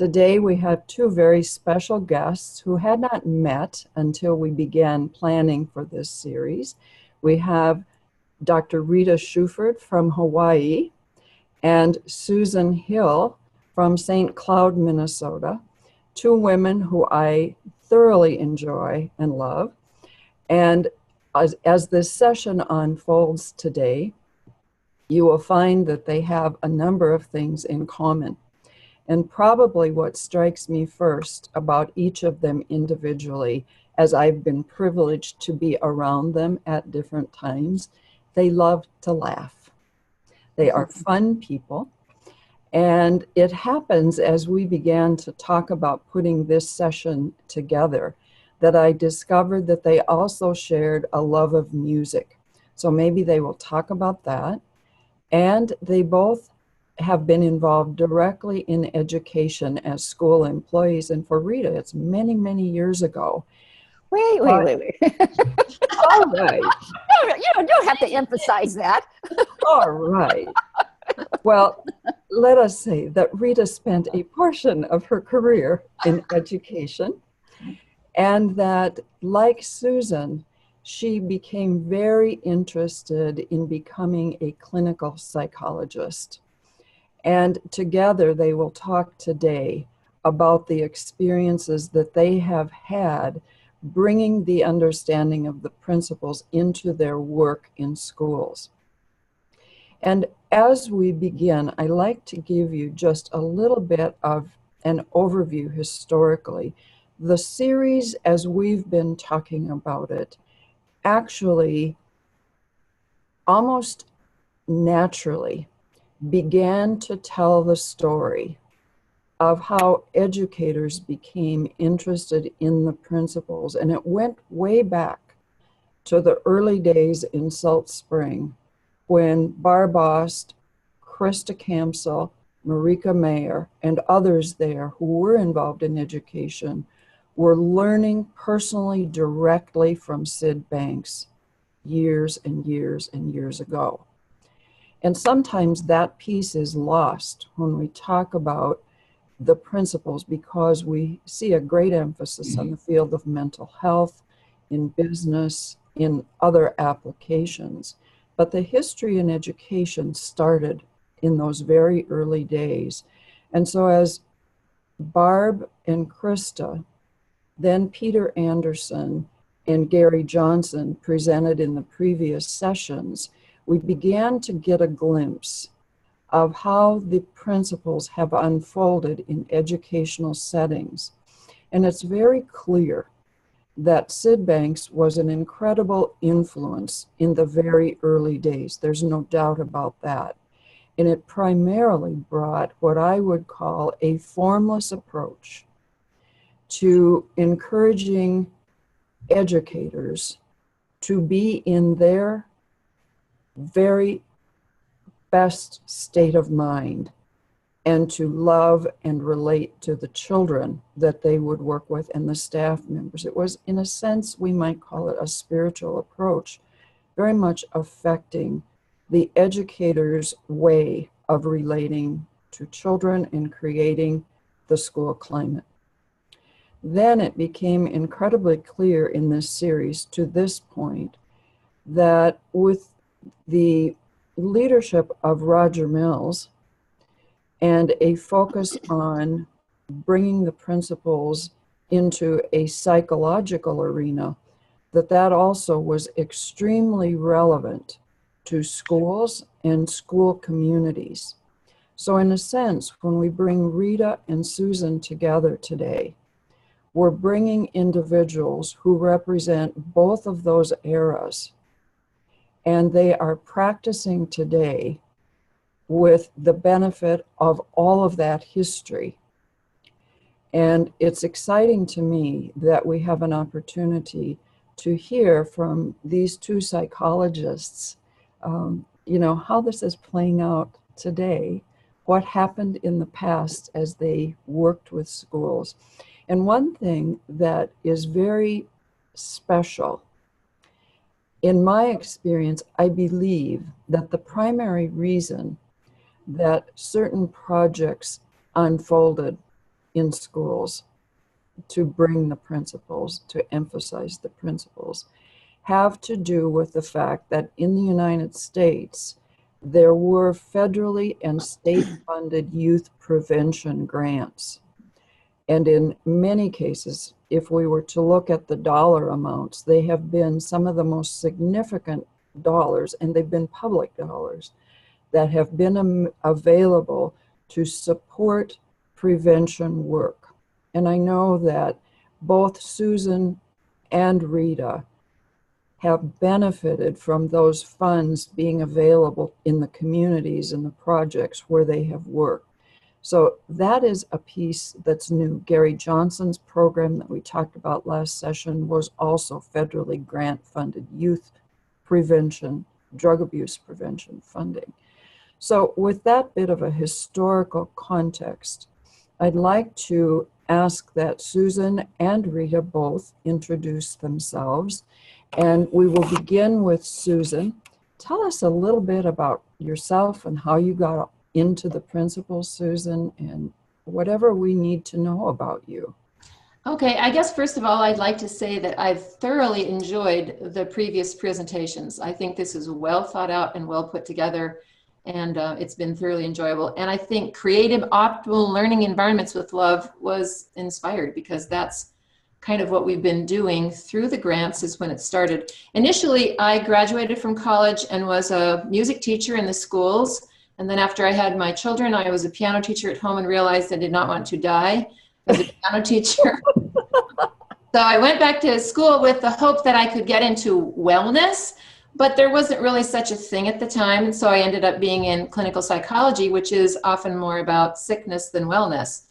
Today we have two very special guests who had not met until we began planning for this series. We have Dr. Rita Shuford from Hawaii and Susan Hill from St. Cloud, Minnesota, two women who I thoroughly enjoy and love. And as this session unfolds today, you will find that they have a number of things in common. And probably what strikes me first about each of them individually, as I've been privileged to be around them at different times, they love to laugh. They are fun people. And it happens as we began to talk about putting this session together that I discovered that they also shared a love of music. So maybe they will talk about that. And they both have been involved directly in education as school employees. And for Rita, it's many, many years ago. Wait. All right. You don't have to emphasize that. All right. Well, let us say that Rita spent a portion of her career in education, and that, like Susan, she became very interested in becoming a clinical psychologist. And together they will talk today about the experiences that they have had bringing the understanding of the principles into their work in schools. And as we begin, I like to give you just a little bit of an overview historically. The series, as we've been talking about it, actually almost naturally began to tell the story of how educators became interested in the principles. And it went way back to the early days in Salt Spring when Barb Ost, Krista Kamsel, Marika Mayer, and others there who were involved in education were learning personally directly from Sid Banks years and years and years ago. And sometimes that piece is lost when we talk about the principles because we see a great emphasis on the field of mental health, in business, in other applications. But the history in education started in those very early days. And so as Barb and Krista, then Peter Anderson and Gary Johnson presented in the previous sessions, we began to get a glimpse of how the principles have unfolded in educational settings. And it's very clear that Sid Banks was an incredible influence in the very early days. There's no doubt about that. And it primarily brought what I would call a formless approach to encouraging educators to be in their very best state of mind and to love and relate to the children that they would work with and the staff members. It was, in a sense, we might call it a spiritual approach, very much affecting the educator's way of relating to children and creating the school climate. Then it became incredibly clear in this series to this point that with the leadership of Roger Mills and a focus on bringing the principles into a psychological arena, that also was extremely relevant to schools and school communities. So in a sense, when we bring Rita and Susan together today, we're bringing individuals who represent both of those eras, and they are practicing today with the benefit of all of that history. And it's exciting to me that we have an opportunity to hear from these two psychologists, how this is playing out today, what happened in the past as they worked with schools. And one thing that is very special, in my experience, I believe that the primary reason that certain projects unfolded in schools to bring the principles, to emphasize the principles, have to do with the fact that in the United States, there were federally and state-funded youth prevention grants. And in many cases, if we were to look at the dollar amounts, they have been some of the most significant dollars, and they've been public dollars, that have been available to support prevention work. And I know that both Susan and Rita have benefited from those funds being available in the communities and the projects where they have worked. So that is a piece that's new. Gary Johnson's program that we talked about last session was also federally grant-funded youth prevention, drug abuse prevention funding. So with that bit of a historical context, I'd like to ask that Susan and Rita both introduce themselves. And we will begin with Susan. Tell us a little bit about yourself and how you got into the principles, Susan, and whatever we need to know about you. Okay, I guess first of all, I'd like to say that I've thoroughly enjoyed the previous presentations. I think this is well thought out and well put together, and it's been thoroughly enjoyable. And I think creative, optimal learning environments with love was inspired, because that's kind of what we've been doing through the grants is when it started. Initially, I graduated from college and was a music teacher in the schools. And then after I had my children, I was a piano teacher at home and realized I did not want to die as a piano teacher. So I went back to school with the hope that I could get into wellness, but there wasn't really such a thing at the time. And so I ended up being in clinical psychology, which is often more about sickness than wellness.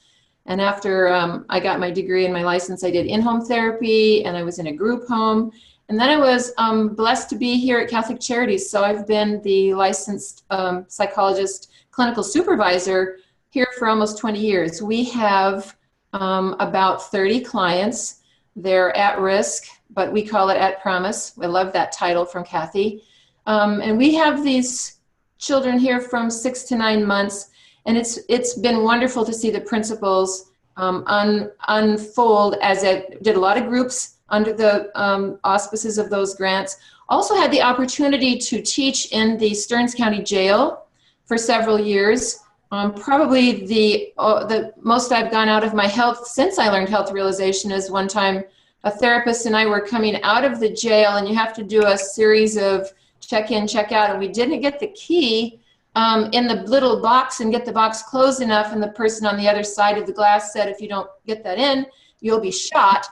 And after I got my degree and my license, I did in-home therapy, and I was in a group home. And then I was blessed to be here at Catholic Charities. So I've been the licensed psychologist, clinical supervisor here for almost 20 years. We have about 30 clients. They're at risk, but we call it at promise. I love that title from Kathy. And we have these children here from 6 to 9 months. And it's been wonderful to see the principles unfold as I did a lot of groups under the auspices of those grants. Also had the opportunity to teach in the Stearns County Jail for several years. Probably the most I've gone out of my health since I learned health realization is one time a therapist and I were coming out of the jail, and you have to do a series of check in, check out, and we didn't get the key in the little box and get the box closed enough, and the person on the other side of the glass said, if you don't get that in, you'll be shot.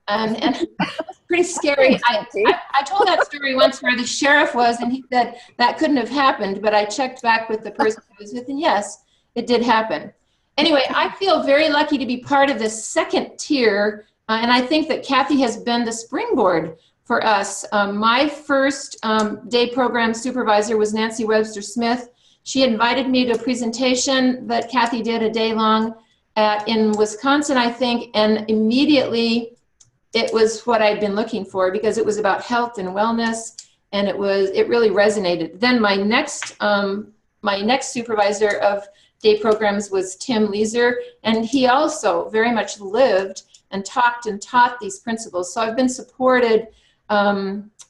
And it was pretty scary. I told that story once where the sheriff was, and he said that couldn't have happened, but I checked back with the person who was with, and yes, it did happen. Anyway, I feel very lucky to be part of this second tier, and I think that Kathy has been the springboard for us. My first day program supervisor was Nancy Webster Smith. She invited me to a presentation that Kathy did a day long in Wisconsin, I think, and immediately it was what I'd been looking for, because it was about health and wellness, and it really resonated. Then my next supervisor of day programs was Tim Leeser, and he also very much lived and talked and taught these principles. So I've been supported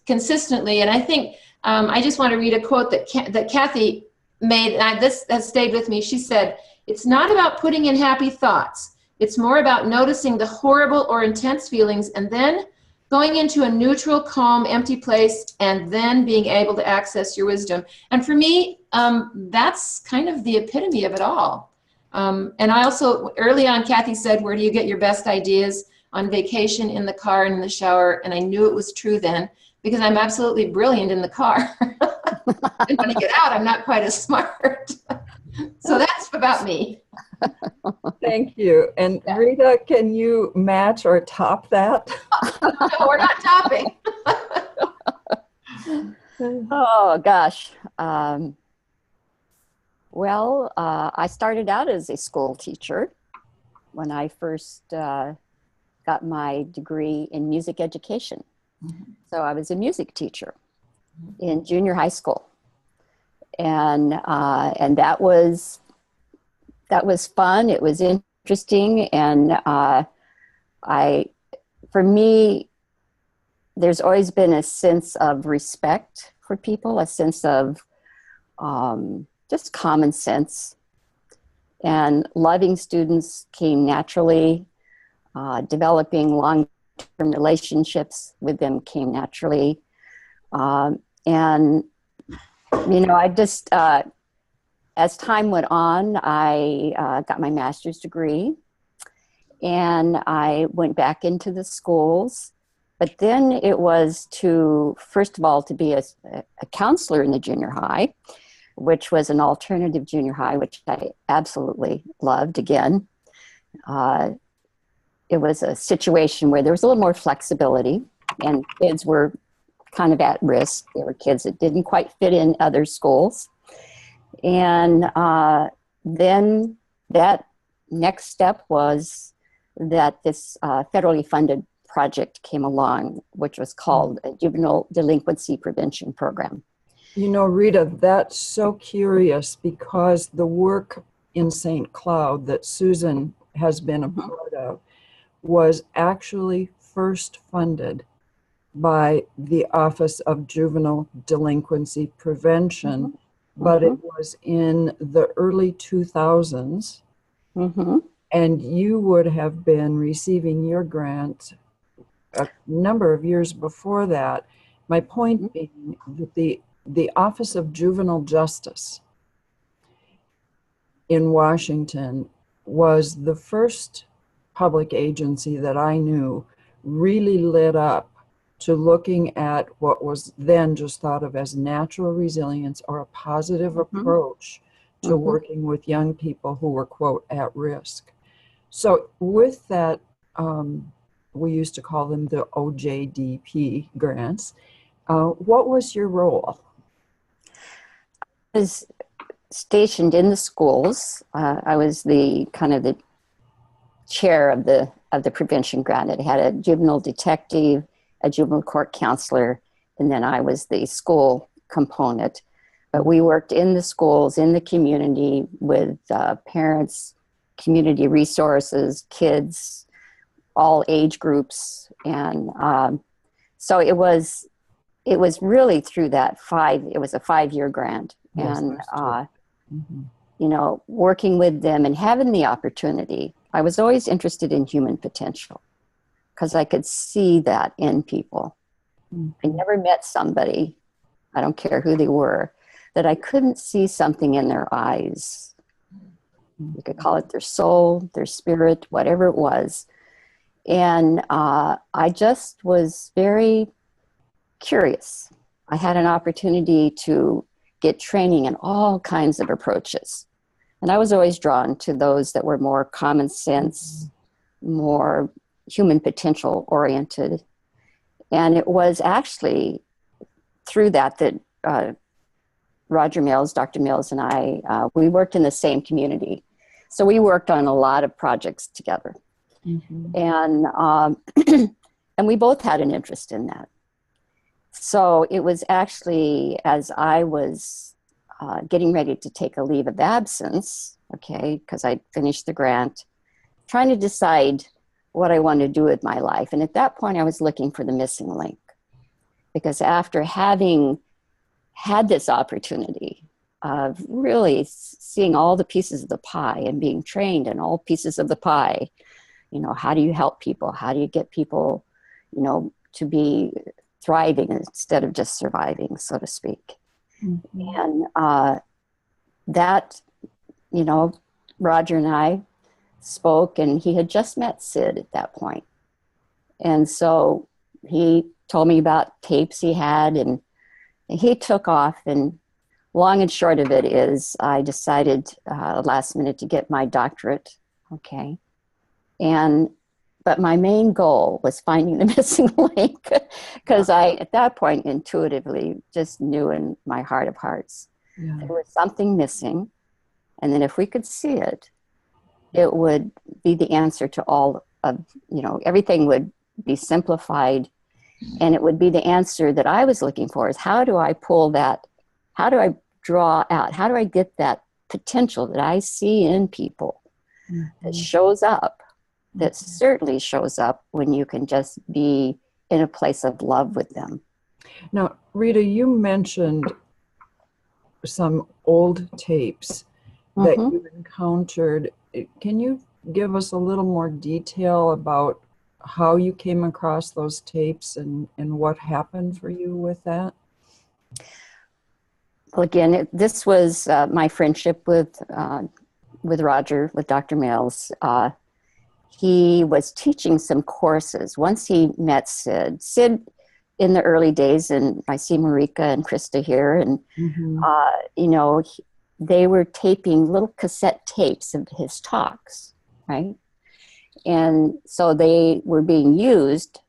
consistently, and I think I just want to read a quote that Kathy made, and this has stayed with me. She said, "It's not about putting in happy thoughts. It's more about noticing the horrible or intense feelings and then going into a neutral, calm, empty place, and then being able to access your wisdom." And for me, that's kind of the epitome of it all. And I also, early on, Kathy said, where do you get your best ideas? On vacation, in the car, and in the shower. And I knew it was true then, because I'm absolutely brilliant in the car. And when I get out, I'm not quite as smart. So that's about me. Thank you. And Rita, can you match or top that? No, we're not topping. Oh, gosh. Well, I started out as a school teacher when I first got my degree in music education. Mm-hmm. So I was a music teacher in junior high school. And that was fun. It was interesting. And for me, there's always been a sense of respect for people, a sense of just common sense. And loving students came naturally. Developing long-term relationships with them came naturally. And, I just, as time went on, I got my master's degree, and I went back into the schools. But then it was first of all, to be a counselor in the junior high, which was an alternative junior high, which I absolutely loved. Again, it was a situation where there was a little more flexibility, and kids were kind of at risk. There were kids that didn't quite fit in other schools. And then that next step was that this federally funded project came along, which was called a Juvenile Delinquency Prevention Program. Rita, that's so curious, because the work in St. Cloud that Susan has been a part of was actually first funded by the Office of Juvenile Delinquency Prevention, but it was in the early 2000s, and you would have been receiving your grant a number of years before that. My point being that the Office of Juvenile Justice in Washington was the first public agency that I knew really lit up to looking at what was then just thought of as natural resilience, or a positive approach to working with young people who were, quote, at risk. So with that, we used to call them the OJDP grants. What was your role? I was stationed in the schools. I was the chair of the prevention grant. It had a juvenile detective, a juvenile court counselor, and then I was the school component. But we worked in the schools, in the community, with parents, community resources, kids, all age groups. And so it was really through that it was a 5-year grant. Yes, and, working with them and having the opportunity. I was always interested in human potential, because I could see that in people. I never met somebody, I don't care who they were, that I couldn't see something in their eyes. You could call it their soul, their spirit, whatever it was. And I just was very curious. I had an opportunity to get training in all kinds of approaches. And I was always drawn to those that were more common sense, more human potential oriented. And it was actually through that Roger Mills, Dr. Mills, and I, we worked in the same community. So we worked on a lot of projects together. And and we both had an interest in that. So it was actually, as I was getting ready to take a leave of absence, because I'd finished the grant, trying to decide what I wanted to do with my life. And at that point, I was looking for the missing link. Because after having had this opportunity of really seeing all the pieces of the pie and being trained in all pieces of the pie, how do you help people? How do you get people, to be thriving instead of just surviving, so to speak? And that, Roger and I spoke, and he had just met Sid at that point. And so he told me about tapes he had, and he took off. And long and short of it is I decided last minute to get my doctorate. But my main goal was finding the missing link, because I, at that point, intuitively just knew in my heart of hearts there was something missing. And then if we could see it, it would be the answer to all of, everything would be simplified. And it would be the answer that I was looking for, is how do I pull that? How do I draw out? How do I get that potential that I see in people that shows up, that certainly shows up when you can just be in a place of love with them. Now, Rita, you mentioned some old tapes that you encountered. Can you give us a little more detail about how you came across those tapes and what happened for you with that? Well, again, this was my friendship with Roger, with Dr. Mills. He was teaching some courses. Once he met Sid in the early days, and I see Marika and Krista here, and you know, they were taping little cassette tapes of his talks, right? And so they were being used.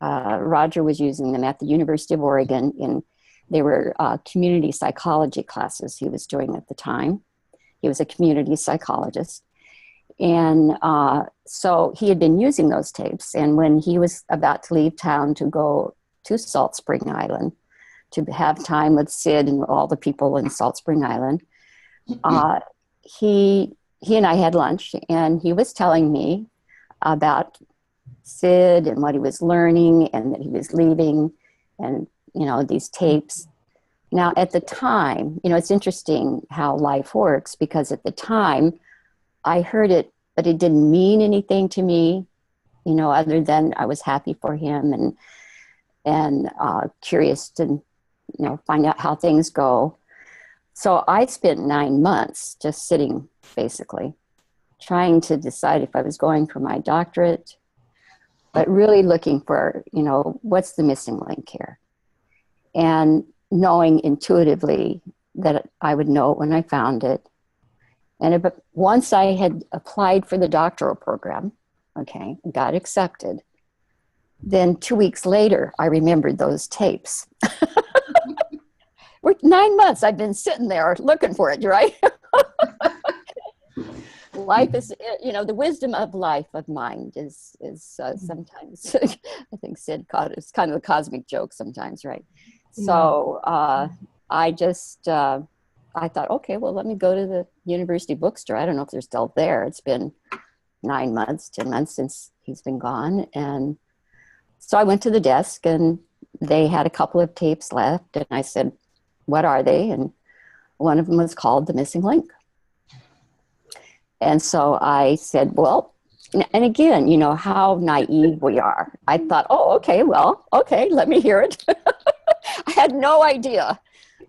Roger was using them at the University of Oregon. They were community psychology classes he was doing at the time. He was a community psychologist. And so he had been using those tapes. And when he was about to leave town to go to Salt Spring Island to have time with Sid and all the people in Salt Spring Island, he and I had lunch, and he was telling me about Sid and what he was learning and that he was leaving and, you know, these tapes. Now, at the time, you know, it's interesting how life works, because at the time I heard it, but it didn't mean anything to me, you know, other than I was happy for him and curious to, you know, find out how things go. So I spent 9 months just sitting, basically, trying to decide if I was going for my doctorate, but really looking for, you know, what's the missing link here? And knowing intuitively that I would know it when I found it. And once I had applied for the doctoral program, okay, got accepted, then 2 weeks later, I remembered those tapes. We're 9 months, I've been sitting there looking for it, right? Life is, you know, the wisdom of life of mind is sometimes, I think Sid caught it, it's kind of a cosmic joke sometimes, right? So I just, I thought, okay, well, let me go to the university bookstore. I don't know if they're still there. It's been 9 months, 10 months since he's been gone. And so I went to the desk, and they had a couple of tapes left. And I said, what are they? And one of them was called The Missing Link. And so I said, well, and again, you know, how naive we are. I thought, oh, okay, well, okay, let me hear it. I had no idea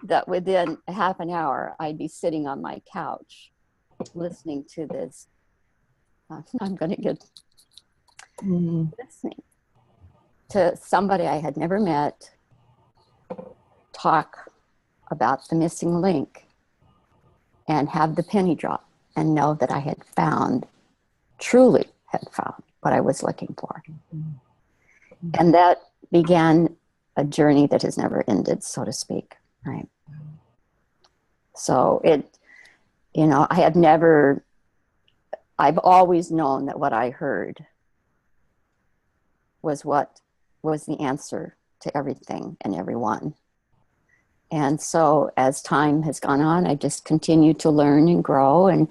that within a half an hour, I'd be sitting on my couch listening to this. I'm going to get listening to somebody I had never met talk about the missing link and have the penny drop and know that I had found, truly had found what I was looking for. And that began a journey that has never ended, so to speak, right? So it, you know, I've always known that what I heard was what was the answer to everything and everyone. And so as time has gone on, I just continue to learn and grow and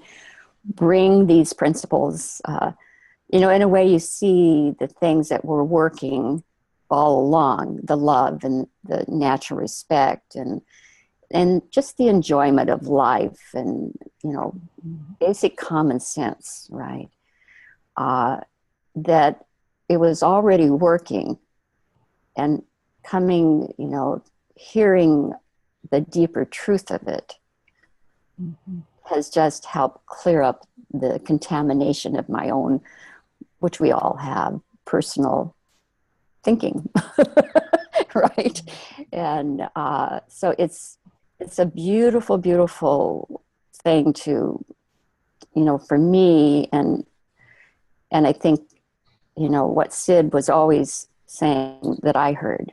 bring these principles. You know, in a way, you see the things that were working all along, the love and the natural respect and just the enjoyment of life and, you know, basic common sense, right? That it was already working, and coming, you know, hearing the deeper truth of it has just helped clear up the contamination of my own, which we all have, personal thinking, right? And so it's a beautiful, beautiful thing to, you know, for me, and I think, you know, what Sid was always saying that I heard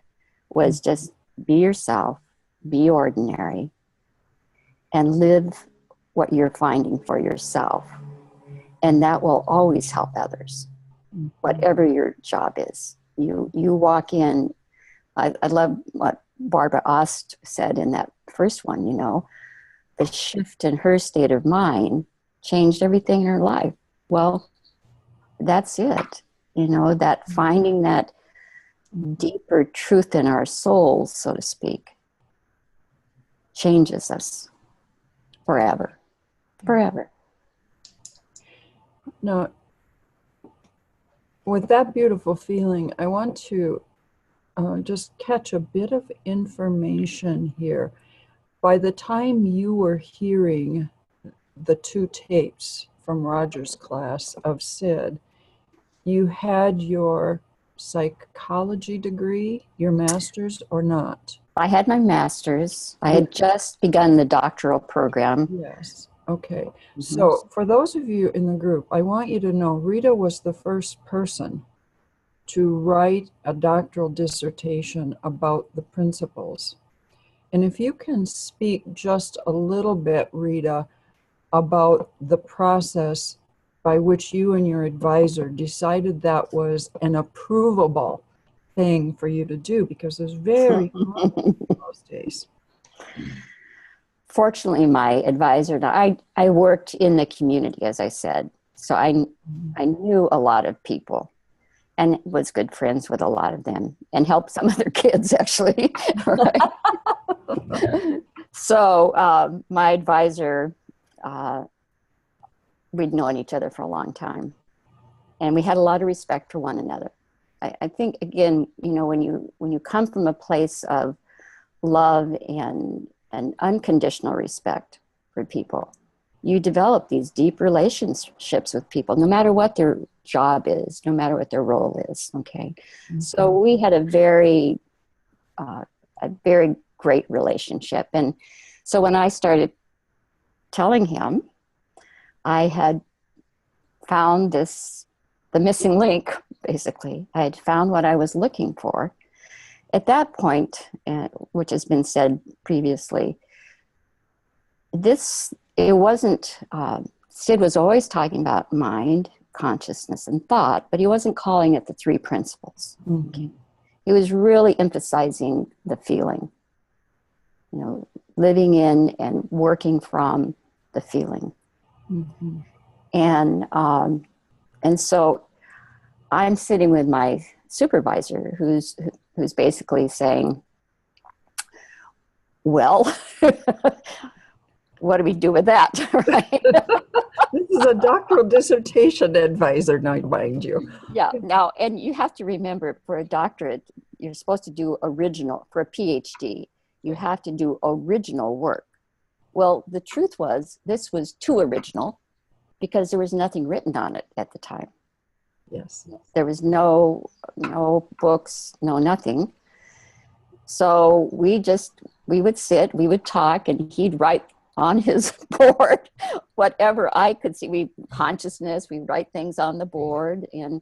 was just be yourself, be ordinary, and live what you're finding for yourself. And that will always help others, whatever your job is. You walk in, I love what Barbara Ost said in that first one, you know, the shift in her state of mind changed everything in her life. Well, that's it. You know, that finding that deeper truth in our souls, so to speak, changes us forever. Forever. Now, with that beautiful feeling, I want to just catch a bit of information here. By the time you were hearing the 2 tapes from Roger's class of Sid, you had your psychology degree, your master's, or not? I had my master's. I had just begun the doctoral program. Yes. Okay. So for those of you in the group, I want you to know Rita was the first person to write a doctoral dissertation about the principles. And if you can speak just a little bit, Rita, about the process by which you and your advisor decided that was an approvable thing for you to do, because there's very common in those days. Fortunately, my advisor, I worked in the community, as I said, so I knew a lot of people and was good friends with a lot of them and helped some of their kids, actually. So my advisor, we'd known each other for a long time, and we had a lot of respect for one another. I think, again, you know, when you come from a place of love and unconditional respect for people, you develop these deep relationships with people, no matter what their job is, no matter what their role is. Okay, so we had a very great relationship, and so when I started telling him, I had found the missing link. Basically, I had found what I was looking for. At that point, which has been said previously, it wasn't, Sid was always talking about mind, consciousness, and thought, but he wasn't calling it the 3 principles. He was really emphasizing the feeling, you know, living in and working from the feeling. And so I'm sitting with my supervisor who's basically saying, well, what do we do with that? Right? This is a doctoral dissertation advisor, now, mind you. Yeah. Now, and you have to remember, for a doctorate, you're supposed to do original. For a PhD, you have to do original work. Well, the truth was, this was too original because there was nothing written on it at the time. Yes. There was no books, no nothing. So we would sit, we would talk, and he'd write on his board whatever I could see. Consciousness, we write things on the board, and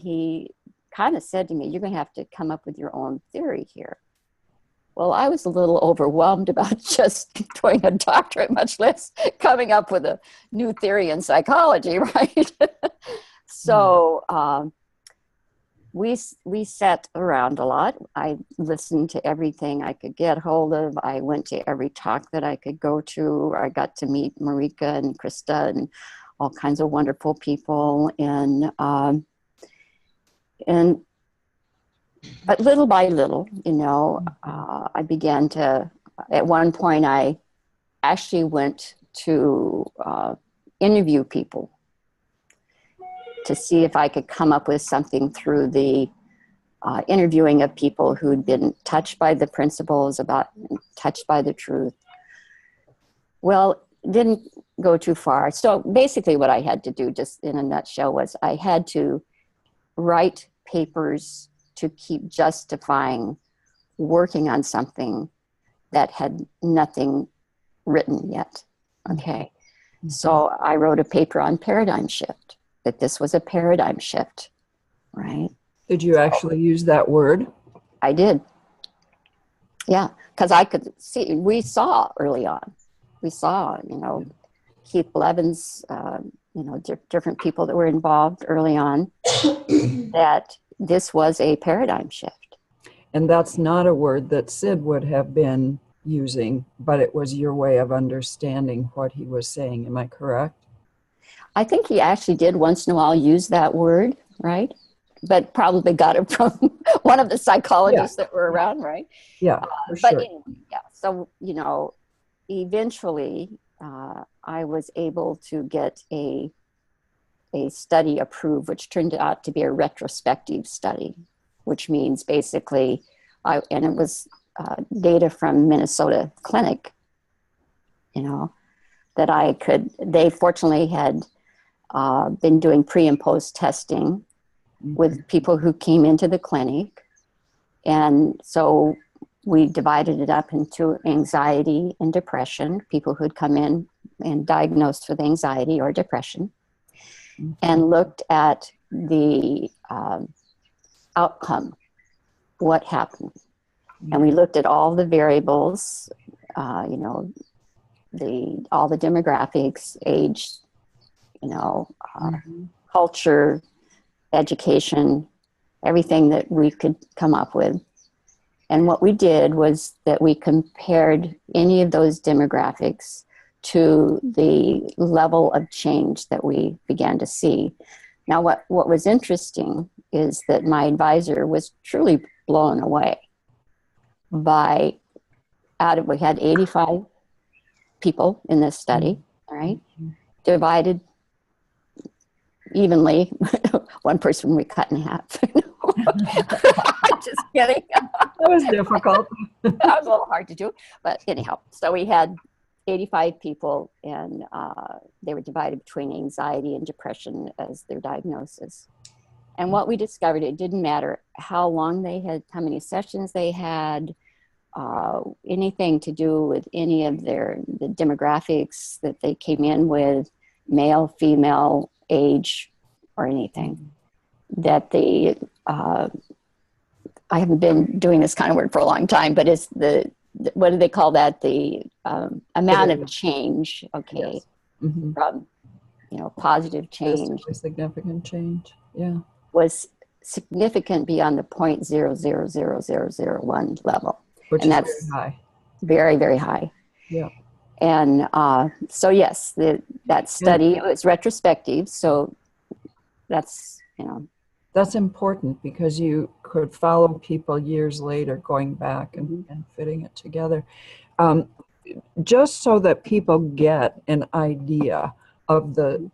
he kind of said to me, you're going to have to come up with your own theory here. Well, I was a little overwhelmed about just doing a doctorate, much less coming up with a new theory in psychology, right? So we sat around a lot. I listened to everything I could get hold of. I went to every talk that I could go to. I got to meet Marika and Krista and all kinds of wonderful people. But little by little, you know, I began to, at one point I actually went to interview people to see if I could come up with something through the interviewing of people who'd been touched by the principles, touched by the truth. Well, didn't go too far. So basically what I had to do, just in a nutshell, was I had to write papers to keep justifying working on something that had nothing written yet. Okay. So I wrote a paper on paradigm shift, that this was a paradigm shift, right? Did you actually use that word? I did. Yeah, because I could see, we saw early on, you know, Keith Blevins, you know, different people that were involved early on, that this was a paradigm shift. And that's not a word that Sid would have been using, but it was your way of understanding what he was saying. Am I correct? I think he actually did once in a while use that word, right? But probably got it from one of the psychologists that were around, right? Yeah, for But sure. anyway, yeah. So, eventually I was able to get a study approved, which turned out to be a retrospective study, which means basically, and it was data from Minnesota Clinic, that they fortunately had been doing pre and post testing with people who came into the clinic. And so we divided it up into anxiety and depression, people who'd come in and diagnosed with anxiety or depression, and looked at the outcome, what happened. And we looked at all the variables, all the demographics, age, culture, education, everything that we could come up with. And what we did was that we compared any of those demographics to the level of change that we began to see. Now, what was interesting is that my advisor was truly blown away we had 85 people in this study, right? Divided evenly. One person we cut in half. Just kidding. That was difficult. That was a little hard to do, but anyhow, so we had 85 people, and they were divided between anxiety and depression as their diagnosis. And what we discovered, it didn't matter how long they had, how many sessions they had, anything to do with any of the demographics that they came in with, male, female, age, or anything. That I haven't been doing this kind of work for a long time, but it's what do they call that? The amount of change, okay, yes. Mm-hmm. From, positive change. Significant change, yeah. Was significant beyond the 0.000001 level. Which and is that's very high. Very, very high. Yeah. And so, yes, that study, it was retrospective, so that's, That's important because you could follow people years later going back and fitting it together. Just so that people get an idea of the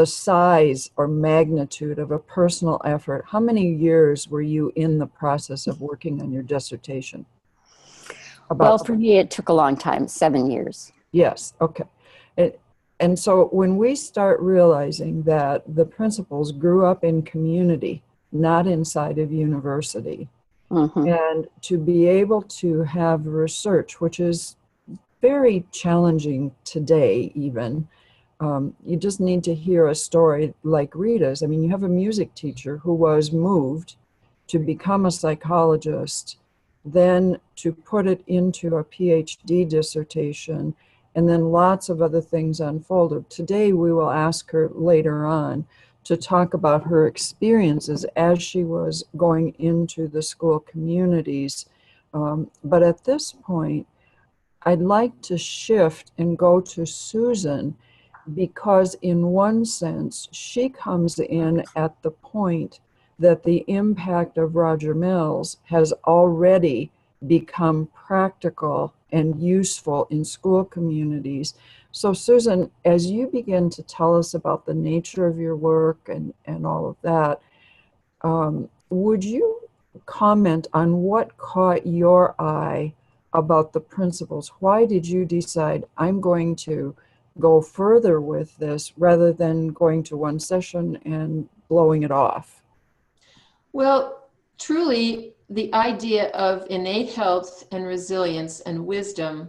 size or magnitude of a personal effort, how many years were you in the process of working on your dissertation? Well, for me, it took a long time, 7 years. Yes, okay. And so when we start realizing that the principals grew up in community, not inside of university, and to be able to have research, which is very challenging today even, you just need to hear a story like Rita's. I mean, you have a music teacher who was moved to become a psychologist, then to put it into a PhD dissertation, and then lots of other things unfolded. Today, we will ask her later on to talk about her experiences as she was going into the school communities. But at this point, I'd like to shift and go to Susan, because in one sense, she comes in at the point that the impact of Roger Mills has already become practical and useful in school communities. So Susan, as you begin to tell us about the nature of your work and all of that, would you comment on what caught your eye about the principles? Why did you decide, I'm going to go further with this rather than going to one session and blowing it off? Well, truly, the idea of innate health and resilience and wisdom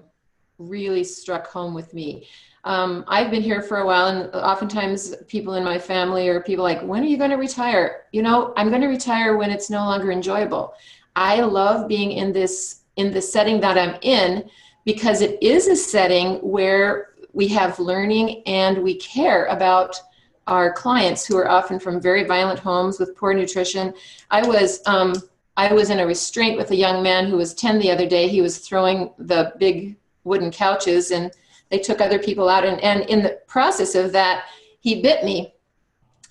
really struck home with me. I've been here for a while, and oftentimes people in my family or people like, when are you going to retire? I'm going to retire when it's no longer enjoyable. I love being in the setting that I'm in, because it is a setting where we have learning and we care about our clients who are often from very violent homes with poor nutrition. I was in a restraint with a young man who was 10 the other day. He was throwing the big wooden couches, and they took other people out. And in the process of that, he bit me,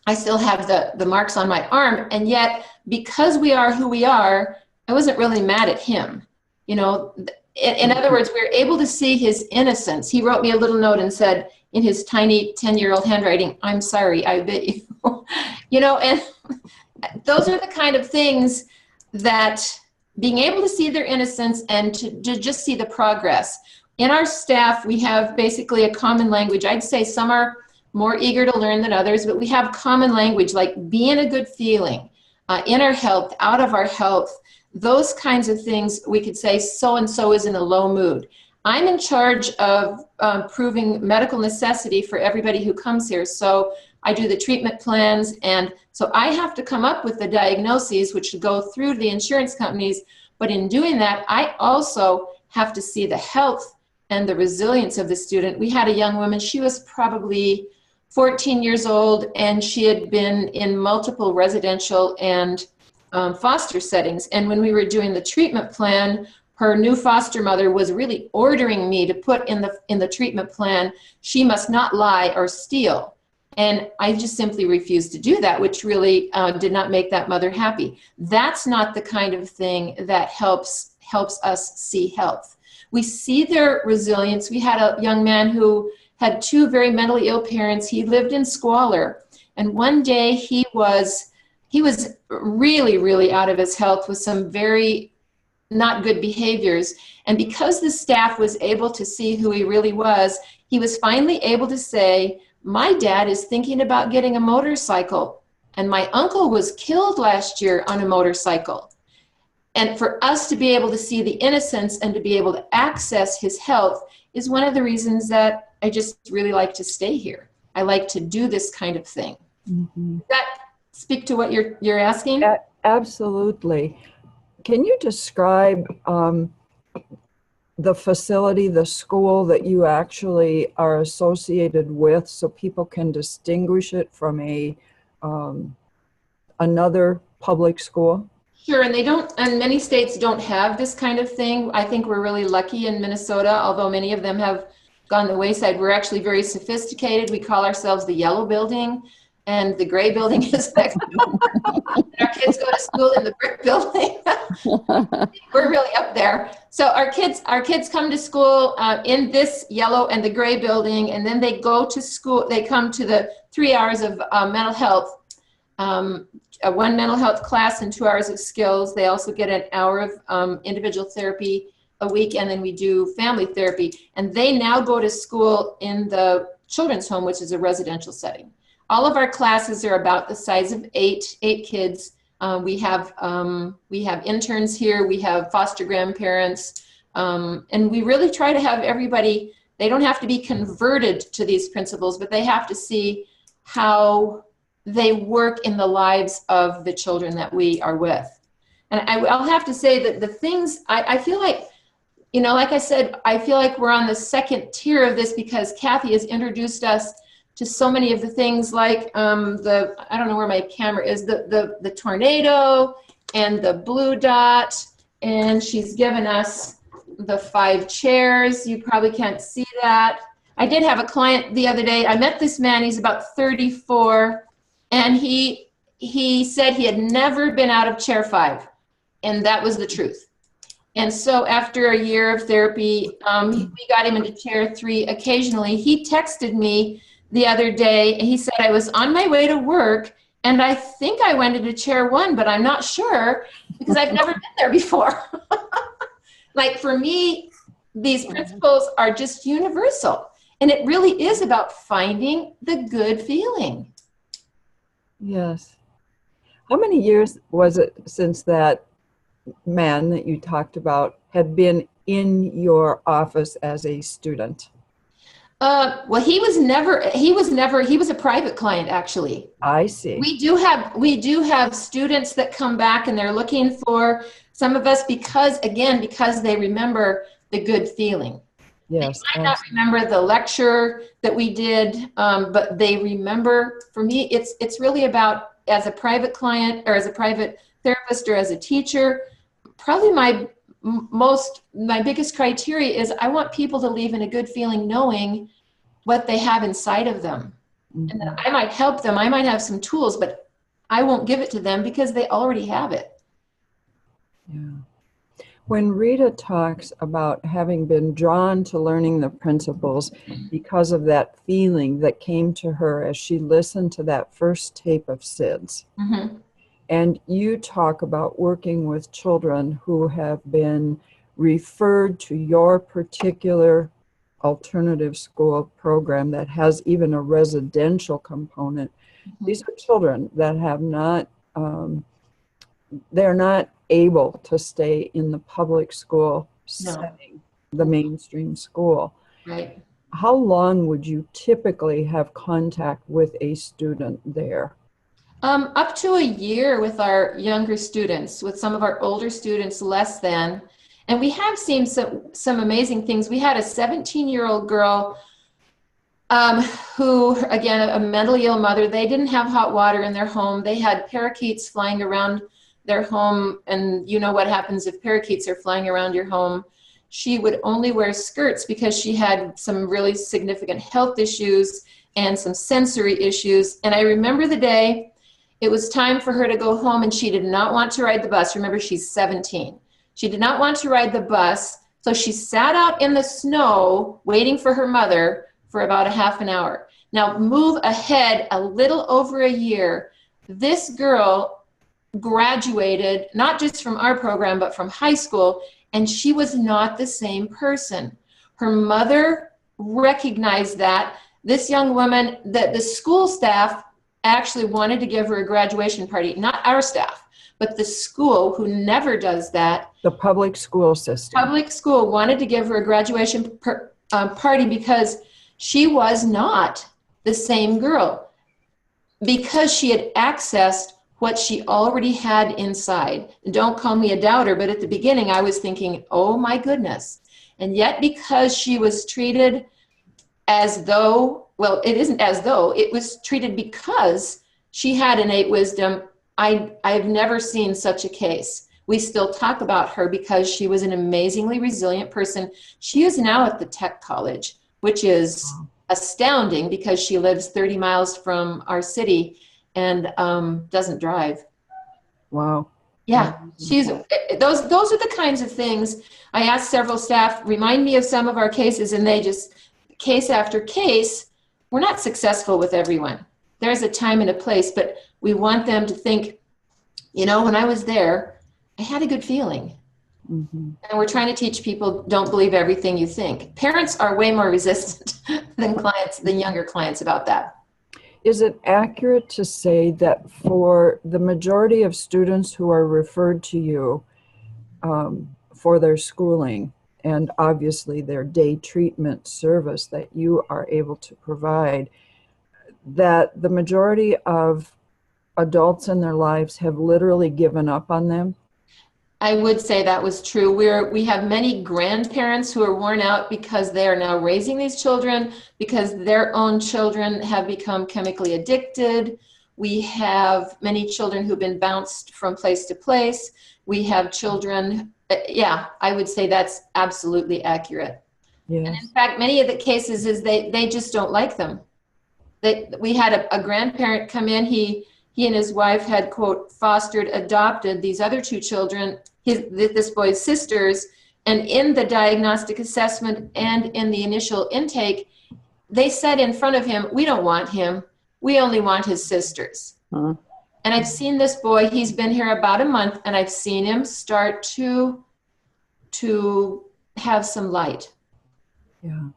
I still have the marks on my arm. And yet, because we are who we are, I wasn't really mad at him. You know, in other words, we were able to see his innocence. He wrote me a little note and said in his tiny 10-year-old handwriting, "I'm sorry, I bit you." You know, and those are the kind of things that being able to see their innocence and to just see the progress. In our staff, we have basically a common language. I'd say some are more eager to learn than others, but we have common language like be in a good feeling, inner health, out of our health, those kinds of things. We could say so-and-so is in a low mood. I'm in charge of proving medical necessity for everybody who comes here. So I do the treatment plans, and so I have to come up with the diagnoses, which go through the insurance companies. But in doing that, I also have to see the health and the resilience of the student. We had a young woman, she was probably 14 years old, and she had been in multiple residential and foster settings. And when we were doing the treatment plan, her new foster mother was really ordering me to put in the treatment plan, she must not lie or steal. And I just simply refused to do that, which really did not make that mother happy. That's not the kind of thing that helps us see health. We see their resilience. We had a young man who had two very mentally ill parents. He lived in squalor. And one day he was really, really out of his health with some very not good behaviors. And because the staff was able to see who he really was, he was finally able to say, "My dad is thinking about getting a motorcycle, and my uncle was killed last year on a motorcycle." And for us to be able to see the innocence and to be able to access his health is one of the reasons that I just really like to stay here. I like to do this kind of thing. Mm-hmm. Does that speak to what you're asking? Absolutely. Can you describe the facility, the school that you actually are associated with, so people can distinguish it from another public school? Sure, and many states don't have this kind of thing. I think we're really lucky in Minnesota, although many of them have gone the wayside. We're actually very sophisticated. We call ourselves the yellow building, and the gray building is next door. Our kids go to school in the brick building. We're really up there. So our kids come to school in this yellow and the gray building, and then they go to school. They come to the 3 hours of mental health, one mental health class and 2 hours of skills. They also get an hour of individual therapy a week, and then we do family therapy. And they now go to school in the children's home, which is a residential setting. All of our classes are about the size of eight kids. We have interns here. We have foster grandparents. And we really try to have everybody, they don't have to be converted to these principles, but they have to see how they work in the lives of the children that we are with. And I'll have to say that the things, I feel like, you know, like I said, I feel like we're on the second tier of this because Kathy has introduced us to so many of the things like I don't know where my camera is, the tornado and the blue dot, and she's given us the 5 chairs. You probably can't see that. I did have a client the other day. I met this man, he's about 34, and he said he had never been out of chair 5, and that was the truth. And so after a year of therapy, we got him into chair 3 occasionally. He texted me the other day, and he said, "I was on my way to work, and I think I went into chair 1, but I'm not sure because I've never been there before." Like for me, these principles are just universal, and it really is about finding the good feeling. Yes. How many years was it since that man that you talked about had been in your office as a student? Well, he was a private client, actually. I see. We do have students that come back, and they're looking for some of us because they remember the good feeling. Yes. They might not remember the lecture that we did, but they remember. For me, it's really about, as a private client or as a private therapist or as a teacher, probably my biggest criteria is I want people to leave in a good feeling knowing what they have inside of them. And then I might help them. I might have some tools, but I won't give it to them because they already have it. Yeah. When Rita talks about having been drawn to learning the principles because of that feeling that came to her as she listened to that first tape of Sid's, Mm-hmm. and you talk about working with children who have been referred to your particular alternative school program that has even a residential component. Mm-hmm. These are children that have not, they're not able to stay in the public school setting, the mainstream school. Right. How long would you typically have contact with a student there? Up to a year with our younger students. With some of our older students, less than. And we have seen some amazing things. We had a 17-year-old girl who, again, a mentally ill mother. They didn't have hot water in their home. They had parakeets flying around their home. And you know what happens if parakeets are flying around your home. She would only wear skirts because she had some really significant health issues and some sensory issues. And I remember the day it was time for her to go home, and she did not want to ride the bus. Remember, she's 17. She did not want to ride the bus, so she sat out in the snow waiting for her mother for about a half an hour. Now, move ahead a little over a year. This girl graduated, not just from our program, but from high school, and she was not the same person. Her mother recognized that. This young woman, the school staff actually wanted to give her a graduation party, not our staff, but the school, who never does that. The public school system. Public school wanted to give her a graduation party because she was not the same girl, because she had accessed what she already had inside. Don't call me a doubter, but at the beginning I was thinking, oh my goodness. And yet, because she was treated as though, well, it isn't as though, it was treated because she had innate wisdom. I've never seen such a case. We still talk about her because she was an amazingly resilient person. She is now at the tech college, which is astounding because she lives 30 miles from our city and doesn't drive. Wow. Yeah, those are the kinds of things. I asked several staff, remind me of some of our cases, and they just, case after case, we're not successful with everyone. There's a time and a place, but we want them to think, you know, when I was there, I had a good feeling. Mm-hmm. And we're trying to teach people, don't believe everything you think. Parents are way more resistant than younger clients about that. Is it accurate to say that for the majority of students who are referred to you for their schooling, and obviously their day treatment service that you are able to provide, that the majority of adults in their lives have literally given up on them? I would say that was true. We have many grandparents who are worn out because they are now raising these children, because their own children have become chemically addicted. We have many children who've been bounced from place to place. We have children, yeah, I would say that's absolutely accurate. Yes. And in fact, many of the cases is they just don't like them. We had a grandparent come in, he and his wife had, quote, fostered, adopted these other two children, this boy's sisters, and in the diagnostic assessment and in the initial intake, they said in front of him, we don't want him, we only want his sisters. Uh-huh. And I've seen this boy, he's been here about a month, and I've seen him start to have some light. Yeah.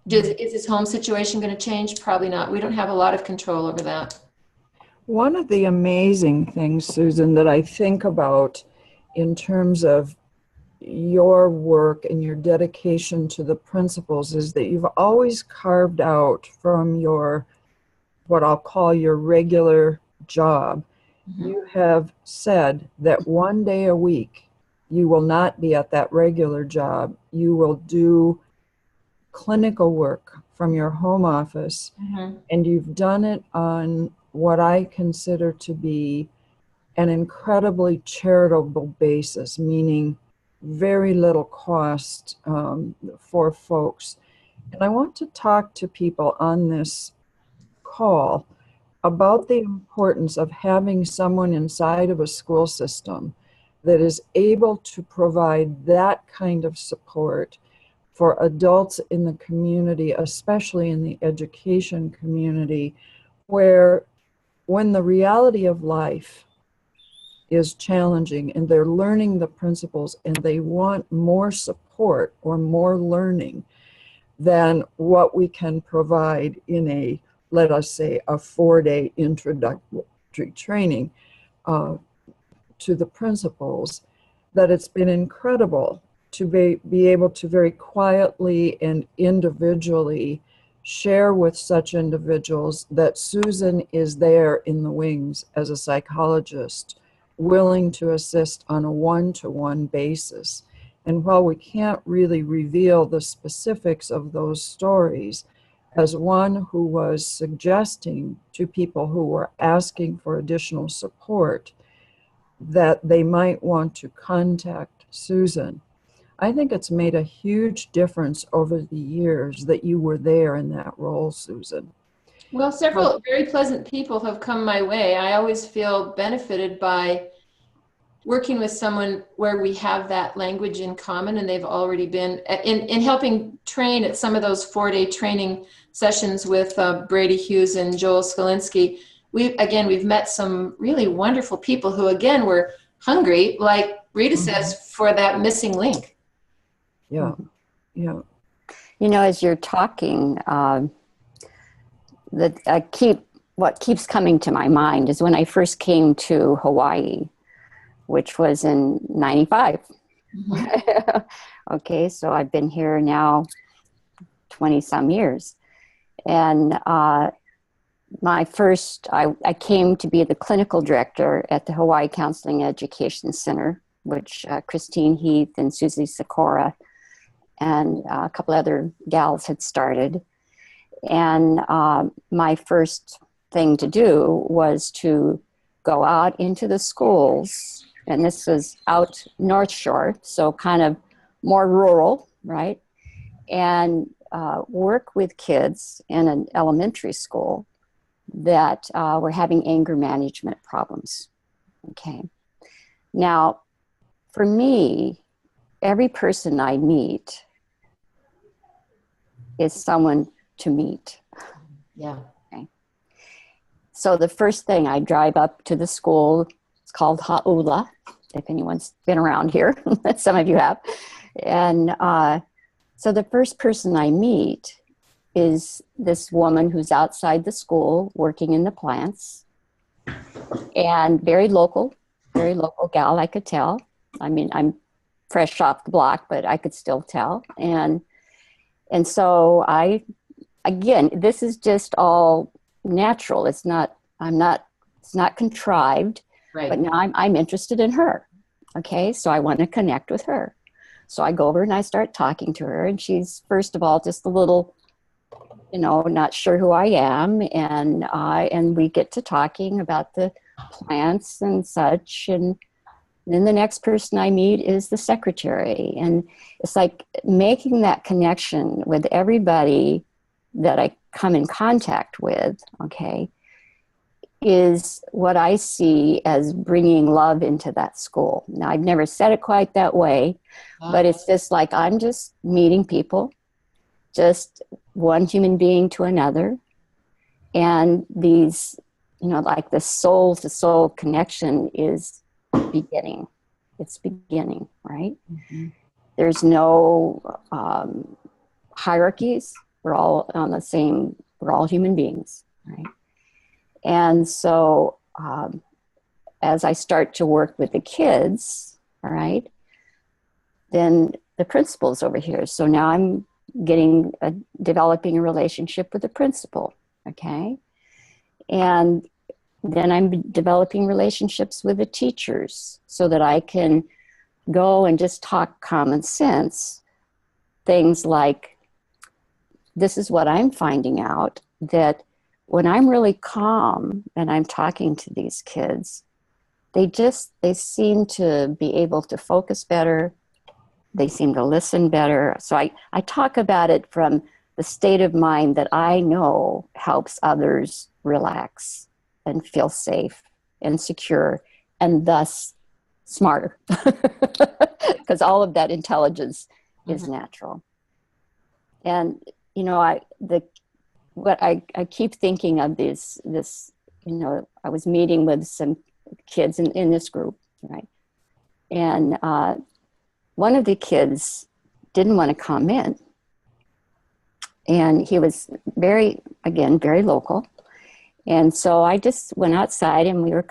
Is his home situation going to change? Probably not. We don't have a lot of control over that. One of the amazing things, Susan, that I think about in terms of your work and your dedication to the principles is that you've always carved out from your, what I'll call your regular job, mm-hmm. You have said that one day a week you will not be at that regular job. You will do clinical work from your home office, mm-hmm. and you've done it on what I consider to be an incredibly charitable basis, meaning very little cost for folks. And I want to talk to people on this call about the importance of having someone inside of a school system that is able to provide that kind of support for adults in the community, especially in the education community, where when the reality of life is challenging and they're learning the principles and they want more support or more learning than what we can provide in a, let us say, a 4-day introductory training to the principles, that it's been incredible to be able to very quietly and individually share with such individuals that Susan is there in the wings as a psychologist, willing to assist on a one-to-one basis. And while we can't really reveal the specifics of those stories, as one who was suggesting to people who were asking for additional support that they might want to contact Susan, I think it's made a huge difference over the years that you were there in that role, Susan. Well, several very pleasant people have come my way. I always feel benefited by working with someone where we have that language in common, and they've already been in helping train at some of those 4-day training sessions with Brady Hughes and Joel Skolinski. We've met some really wonderful people who, again, were hungry, like Rita says, for that missing link. Yeah, yeah. You know, as you're talking, what keeps coming to my mind is when I first came to Hawaii, which was in 95. Mm-hmm. Okay, so I've been here now 20 some years. And I came to be the clinical director at the Hawaii Counseling Education Center, which Christine Heath and Susie Sikora and a couple other gals had started. And my first thing to do was to go out into the schools, and this was out North Shore, so kind of more rural, right? And work with kids in an elementary school that were having anger management problems. Okay. Now, for me, every person I meet is someone to meet. Yeah. Okay. So the first thing, I drive up to the school. It's called Ha'ula, if anyone's been around here. Some of you have. And so the first person I meet is this woman who's outside the school working in the plants, and very local gal, I could tell. I mean, I'm fresh off the block, but I could still tell. And so again, this is just all natural. It's not contrived, right. But now I'm interested in her. Okay. So I want to connect with her. So I go over and I start talking to her, and she's, first of all, just a little, not sure who I am. And we get to talking about the plants and such. And then the next person I meet is the secretary. And it's like making that connection with everybody that I come in contact with, okay, is what I see as bringing love into that school. Now, I've never said it quite that way, but it's just like I'm just meeting people, just one human being to another. And these, like the soul to soul connection is beginning. It's beginning, right? Mm-hmm. There's no hierarchies. We're all we're all human beings, right? And so as I start to work with the kids, all right, then the principal's over here. So now I'm developing a relationship with the principal, okay? And then I'm developing relationships with the teachers so that I can go and just talk common sense. Things like, this is what I'm finding out, that when I'm really calm and I'm talking to these kids, they seem to be able to focus better. They seem to listen better. So I talk about it from the state of mind that I know helps others relax and feel safe and secure, and thus smarter, because all of that intelligence is natural. And what I keep thinking of this, I was meeting with some kids in this group, right? And one of the kids didn't want to come in. And he was very local. And so I just went outside, and we were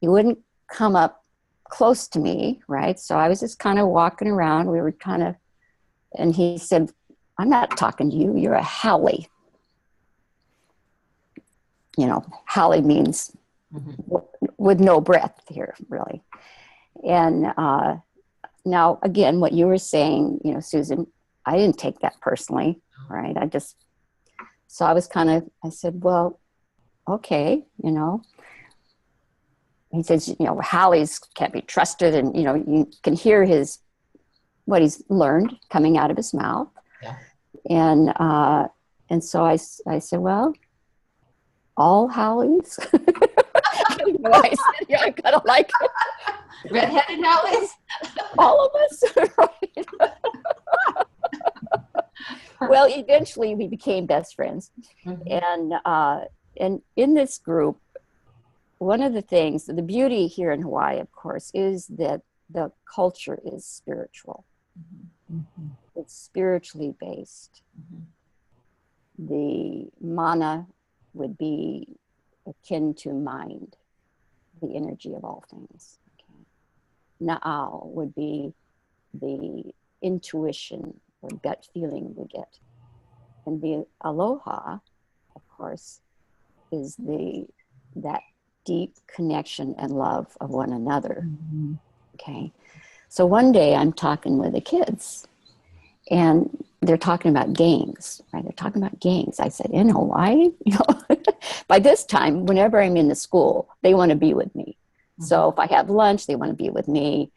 he wouldn't come up close to me, right? So I was just kind of walking around. We were and he said, "I'm not talking to you, you're a Hallie." Hallie means with no breath here, really. And now, again, what you were saying, Susan, I didn't take that personally, right? So I was I said, well, okay, He says, Hallies can't be trusted, and, you can hear what he's learned coming out of his mouth. Yeah. And so I said, well, all Hallies? I said, yeah, I kind of like it. Redheaded Hallies? All of us, right? Well, eventually we became best friends. And in this group, one of the things, the beauty here in Hawaii, of course, is that the culture is spiritual. It's spiritually based. The mana would be akin to mind, the energy of all things. Okay. Na'au would be the intuition or gut feeling we get. And the aloha, of course, is that deep connection and love of one another. Okay. So one day I'm talking with the kids, and they're talking about gangs, right? They're talking about gangs. I said, in Hawaii, by this time, whenever I'm in the school, they want to be with me. So if I have lunch, they want to be with me,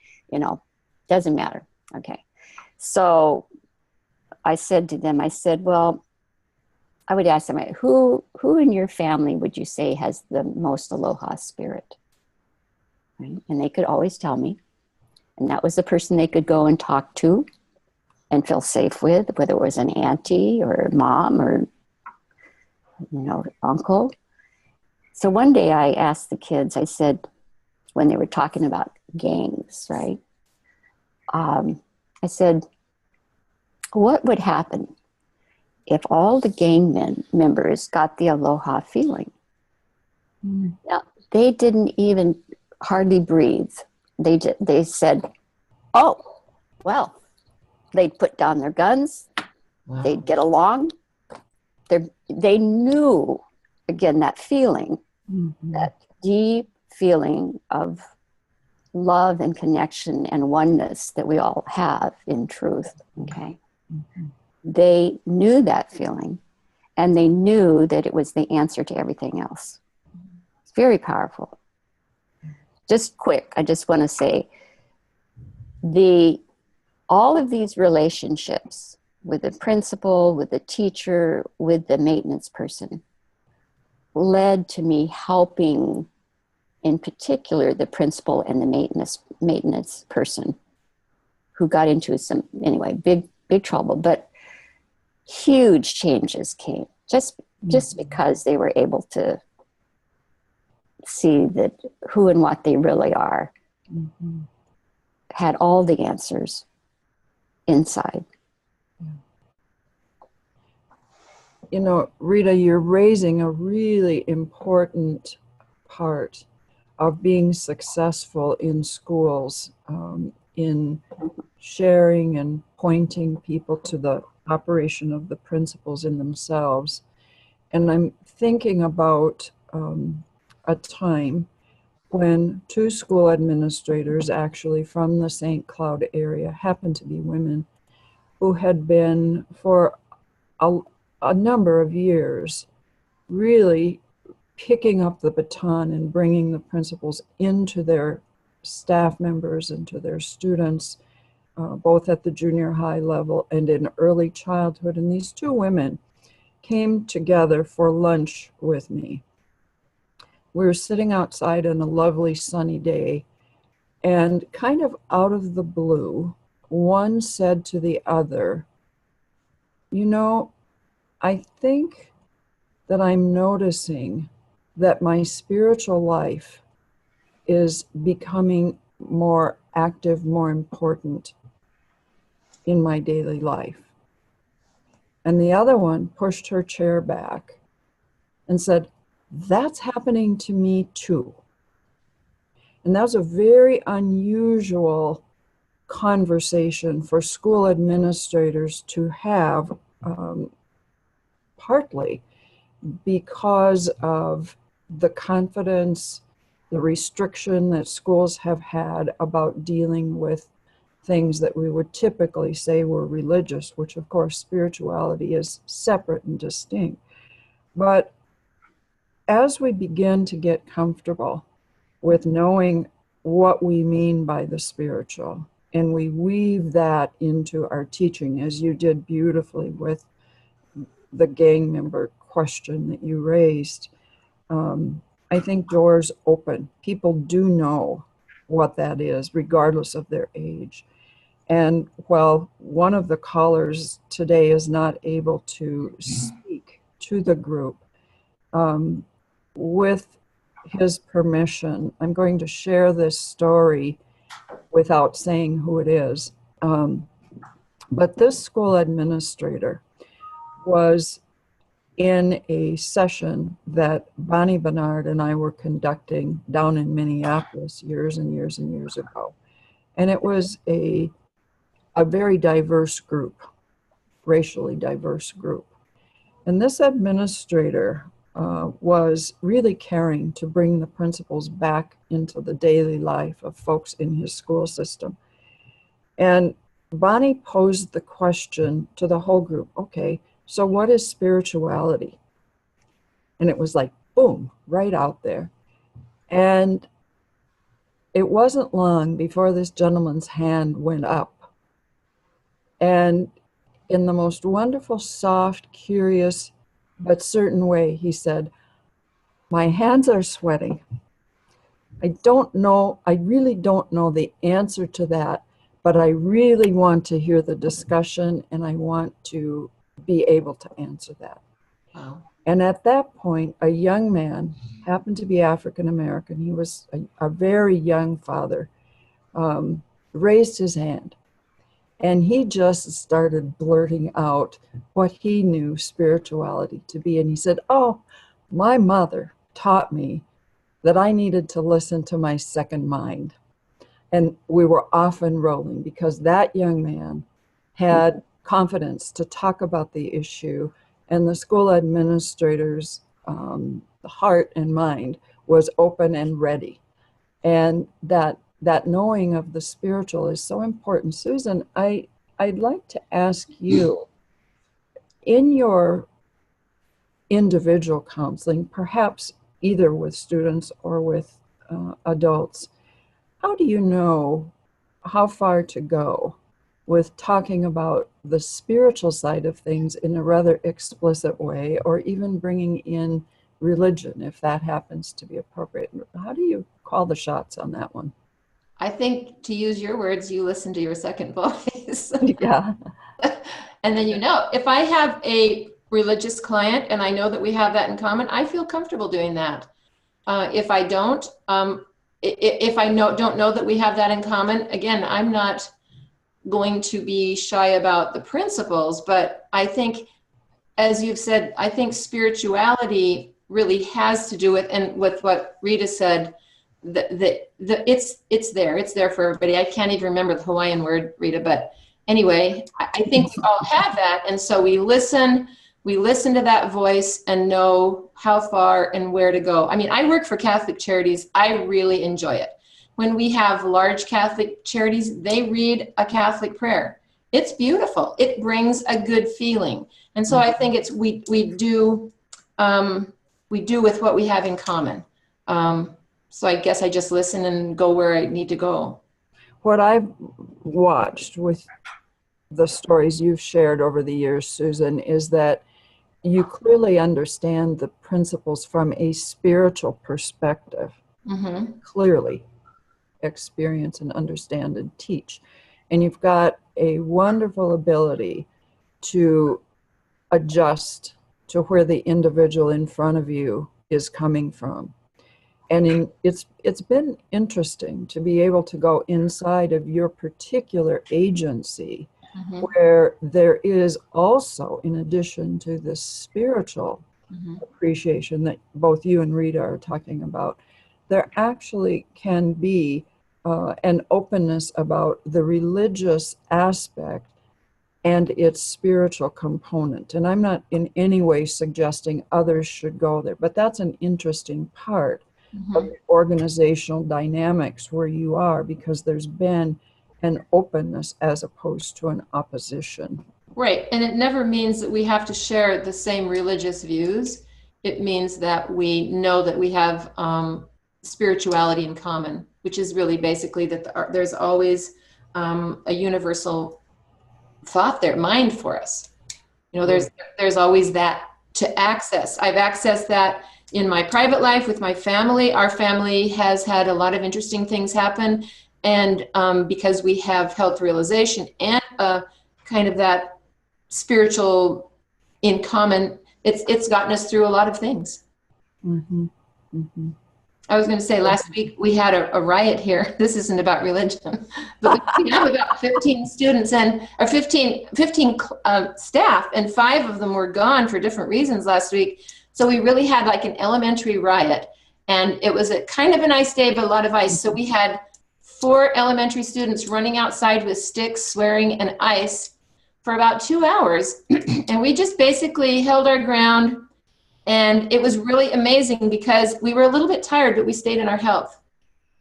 doesn't matter. Okay. So I said to them, well, I would ask them, who in your family would you say has the most aloha spirit? Right? And they could always tell me. And that was the person they could go and talk to and feel safe with, whether it was an auntie or mom or, uncle. So one day I asked the kids, I said, when they were talking about gangs, right? I said, what would happen if all the gang members got the aloha feeling? Now, they didn't even hardly breathe. They said, oh, well, they'd put down their guns. Wow. They'd get along. They knew, again, that feeling, that deep feeling of love and connection and oneness that we all have in truth, okay? They knew that feeling, and they knew that it was the answer to everything else. It's very powerful. Just quick, I just want to say, all of these relationships with the principal, with the teacher, with the maintenance person led to me helping, in particular, the principal and the maintenance person, who got into big trouble. But huge changes came just because they were able to see that who and what they really are, had all the answers inside. Rita, you're raising a really important part of being successful in schools, in sharing and pointing people to the operation of the principles in themselves. And I'm thinking about a time when two school administrators, actually from the St. Cloud area, happened to be women, who had been for a number of years really picking up the baton and bringing the principles into their staff members and to their students, both at the junior high level and in early childhood. And these two women came together for lunch with me. We were sitting outside on a lovely sunny day, and kind of out of the blue, one said to the other, you know, I think that I'm noticing that my spiritual life is becoming more active, more important in my daily life. And the other one pushed her chair back and said, that's happening to me too. And that was a very unusual conversation for school administrators to have, partly because of the confidence, the restriction that schools have had about dealing with things that we would typically say were religious, which of course spirituality is separate and distinct. But as we begin to get comfortable with knowing what we mean by the spiritual, and we weave that into our teaching, as you did beautifully with the gang member question that you raised, I think doors open. People do know what that is, regardless of their age. And while one of the callers today is not able to speak to the group, with his permission, I'm going to share this story without saying who it is. But this school administrator was in a session that Bonnie Bernard and I were conducting down in Minneapolis years and years and years ago. And it was a very diverse group, racially diverse group. And this administrator was really caring to bring the principles back into the daily life of folks in his school system. And Bonnie posed the question to the whole group, okay, so what is spirituality? And it was like, boom, right out there. And it wasn't long before this gentleman's hand went up. And in the most wonderful, soft, curious, but certain way, he said, my hands are sweating. I don't know, I really don't know the answer to that, but I really want to hear the discussion and I want to be able to answer that. Wow. And at that point, a young man, happened to be African American, he was a very young father, raised his hand. And he just started blurting out what he knew spirituality to be. And he said, oh, my mother taught me that I needed to listen to my second mind. And we were off and rolling because that young man had confidence to talk about the issue, and the school administrator's heart and mind was open and ready. And that knowing of the spiritual is so important. Susan, I'd like to ask you, in your individual counseling, perhaps either with students or with adults, how do you know how far to go with talking about the spiritual side of things in a rather explicit way, or even bringing in religion, if that happens to be appropriate? How do you call the shots on that one? I think, to use your words, you listen to your second voice. Yeah. And then, if I have a religious client and I know that we have that in common, I feel comfortable doing that. If I don't, if I don't know that we have that in common, again, I'm not going to be shy about the principles, but I think, as you've said, I think spirituality really has to do with, and with what Rita said, it's there for everybody. I can't even remember the Hawaiian word, Rita, but anyway, I think we all have that. And so we listen to that voice and know how far and where to go. I mean, I work for Catholic Charities. I really enjoy it. When we have large Catholic charities, they read a Catholic prayer. It's beautiful. It brings a good feeling. And so I think we do with what we have in common. So I guess I just listen and go where I need to go. what I've watched with the stories you've shared over the years, Susan, is that you clearly understand the principles from a spiritual perspective. Mm-hmm. Clearly experience and understand and teach. And you've got a wonderful ability to adjust to where the individual in front of you is coming from. And it's been interesting to be able to go inside of your particular agency, Mm-hmm. where there is also, in addition to the spiritual Mm-hmm. appreciation that both you and Rita are talking about, there actually can be an openness about the religious aspect and its spiritual component. And I'm not in any way suggesting others should go there, but that's an interesting part of the organizational dynamics where you are, because there's been an openness as opposed to an opposition. Right, and it never means that we have to share the same religious views. It means that we know that we have spirituality in common, which is really basically that there's always a universal thought there, mind for us. You know, there's always that to access. I've accessed that in my private life with my family. Our family has had a lot of interesting things happen, and because we have health realization and kind of that spiritual in common, it's gotten us through a lot of things. Mm-hmm. Mm-hmm. I was going to say last week we had a riot here. This isn't about religion, but we have about 15 students and or 15 staff, and 5 of them were gone for different reasons last week. So we really had like an elementary riot, and it was a kind of a nice day, but a lot of ice. So we had 4 elementary students running outside with sticks, swearing, and ice for about 2 hours. And we just basically held our ground. And it was really amazing because we were a little bit tired, but we stayed in our health.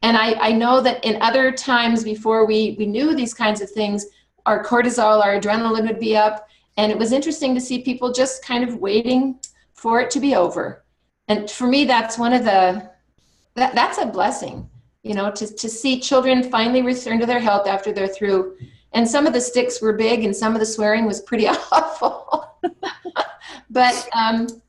And I know that in other times before we knew these kinds of things, our cortisol, our adrenaline would be up. And it was interesting to see people just kind of waiting for it to be over. And for me, that's one of that's a blessing, you know, to see children finally return to their health after they're through. And some of the sticks were big and some of the swearing was pretty awful. But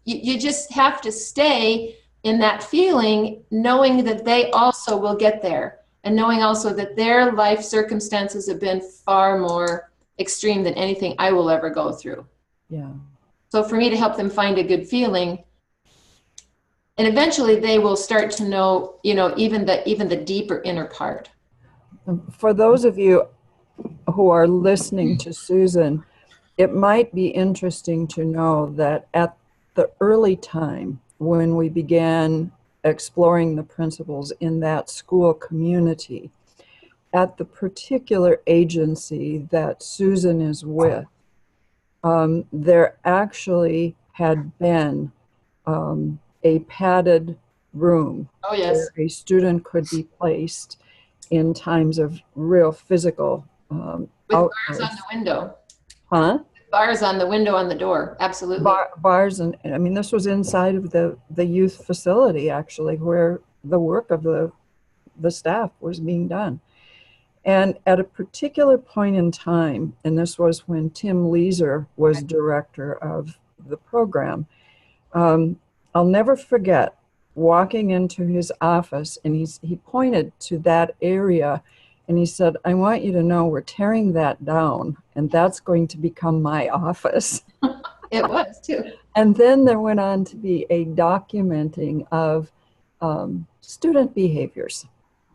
you just have to stay in that feeling, knowing that they also will get there, and knowing also that their life circumstances have been far more extreme than anything I will ever go through. Yeah. So for me to help them find a good feeling, and eventually they will start to know, you know, even the deeper inner part. For those of you who are listening to Susan, it might be interesting to know that at the early time when we began exploring the principles in that school community, at the particular agency that Susan is with, there actually had been a padded room. Oh, yes. Where a student could be placed in times of real physical With bars on the window. Huh? Bars on the window on the door, absolutely. Bars, and I mean, this was inside of the youth facility, actually, where the work of the staff was being done. And at a particular point in time, and this was when Tim Leeser was director of the program, I'll never forget walking into his office, and he pointed to that area, and he said, "I want you to know we're tearing that down, and that's going to become my office." It was too. And then there went on to be a documenting of student behaviors.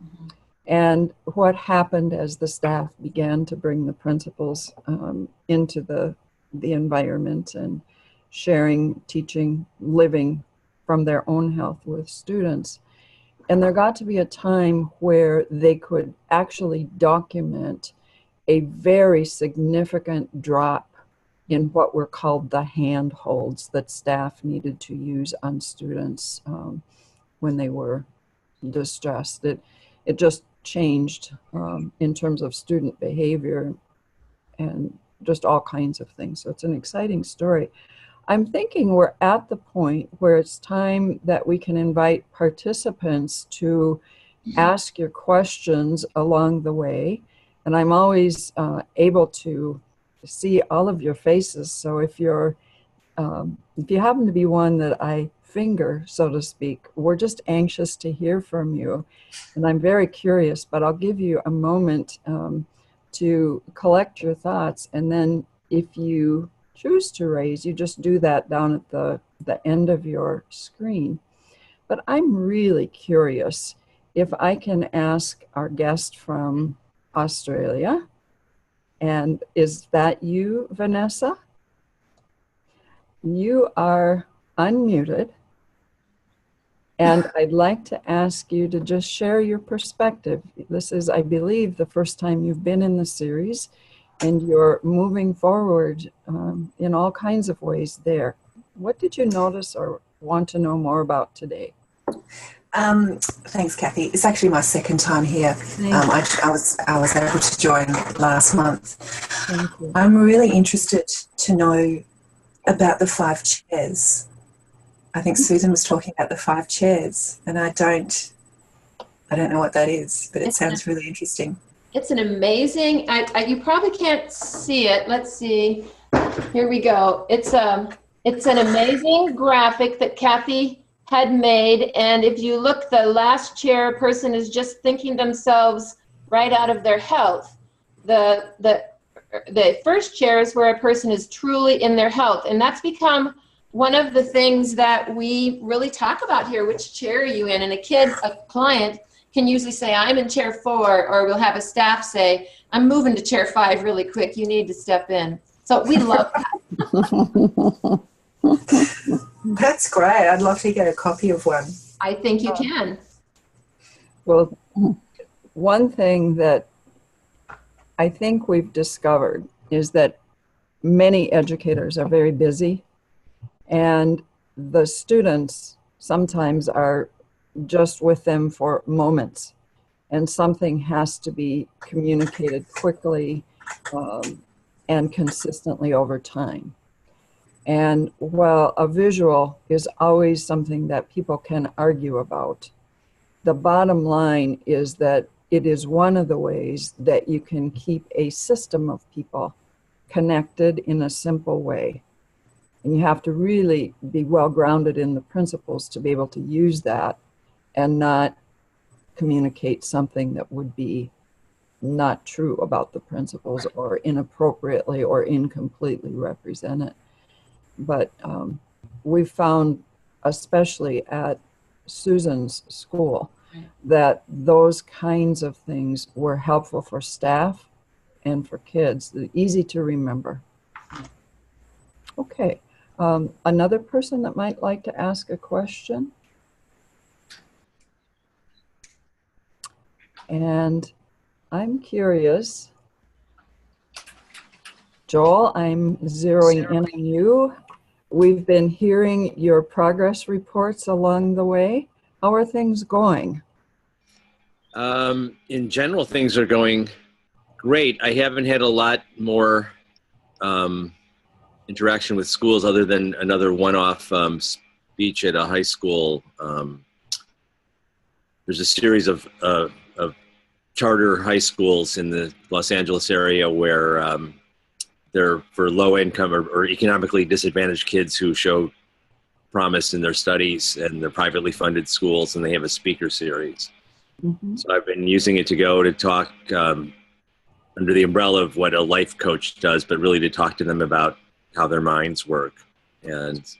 Mm-hmm. And what happened as the staff began to bring the principles into the environment and sharing, teaching, living from their own health with students. And there got to be a time where they could actually document a very significant drop in what were called the handholds that staff needed to use on students when they were distressed. It just changed in terms of student behavior and just all kinds of things. So it's an exciting story. I'm thinking we're at the point where it's time that we can invite participants to ask your questions along the way. And I'm always able to see all of your faces. So if you happen to be one that I finger, so to speak, we're just anxious to hear from you. And I'm very curious, but I'll give you a moment to collect your thoughts. And then if you choose to raise, you just do that down at the end of your screen. But I'm really curious if I can ask our guest from Australia, and is that you, Vanessa? You are unmuted, and I'd like to ask you to just share your perspective. This is, I believe, the first time you've been in the series, and you're moving forward in all kinds of ways there. What did you notice or want to know more about today? Thanks, Kathy. It's actually my second time here. I was able to join last month. Thank you. I'm really interested to know about the 5 chairs. I think Susan was talking about the 5 chairs, and I don't know what that is, but it sounds really interesting. It's an amazing, you probably can't see it. Let's see. Here we go. It's an amazing graphic that Kathy had made, and if you look, the last chair person is just thinking themselves right out of their health. The first chair is where a person is truly in their health, and that's become one of the things that we really talk about here. Which chair are you in? And a client can usually say, I'm in chair 4, or we'll have a staff say, I'm moving to chair 5 really quick, you need to step in. So we love that. That's great. I'd love to get a copy of one. I think you can. Well, one thing that I think we've discovered is that many educators are very busy, and the students sometimes are just with them for moments, and something has to be communicated quickly and consistently over time. And while a visual is always something that people can argue about, the bottom line is that it is one of the ways that you can keep a system of people connected in a simple way. And you have to really be well grounded in the principles to be able to use that and not communicate something that would be not true about the principles, or inappropriately or incompletely represent it. But we've found, especially at Susan's school, that those kinds of things were helpful for staff and for kids. They're easy to remember. Okay, another person that might like to ask a question? And I'm curious, Joel, I'm zeroing in on you. We've been hearing your progress reports along the way. How are things going? In general, things are going great. I haven't had a lot more interaction with schools other than another one-off speech at a high school. There's a series of charter high schools in the Los Angeles area where they're for low-income or economically disadvantaged kids who show promise in their studies, and they're privately funded schools, and they have a speaker series. Mm-hmm. So I've been using it to go to talk under the umbrella of what a life coach does, but really to talk to them about how their minds work. And so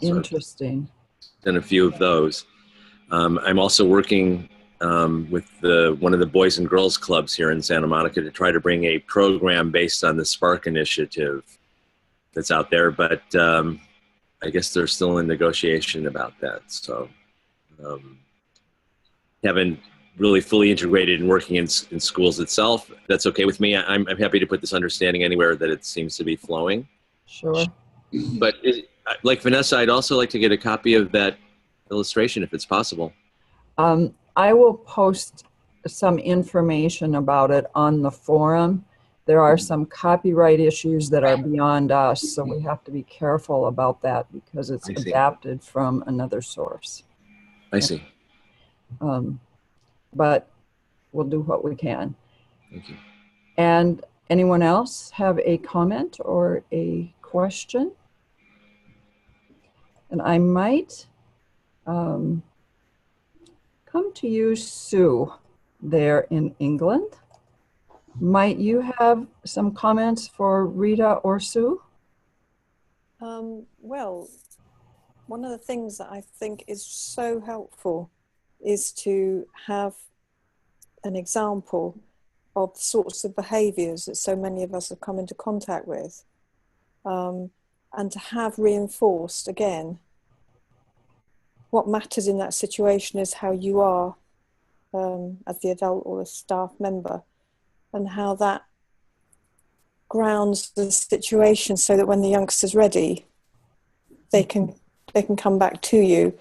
interesting. I've done a few of those. I'm also working with one of the Boys and Girls Clubs here in Santa Monica to try to bring a program based on the Spark Initiative that's out there, but I guess they're still in negotiation about that. So haven't really fully integrated and working in schools itself. That's okay with me. I'm happy to put this understanding anywhere that it seems to be flowing. Sure. But like Vanessa, I'd also like to get a copy of that illustration if it's possible. I will post some information about it on the forum. There are some copyright issues that are beyond us, so we have to be careful about that because it's adapted from another source. I see. But we'll do what we can. Thank you. And anyone else have a comment or a question? And I might come to you, Sue, there in England. Might you have some comments for Rita or Sue? Well, one of the things that I think is so helpful is to have an example of the sorts of behaviours that so many of us have come into contact with, and to have reinforced again what matters in that situation is how you are as the adult or the staff member, and how that grounds the situation so that when the youngster's ready, they can come back to you.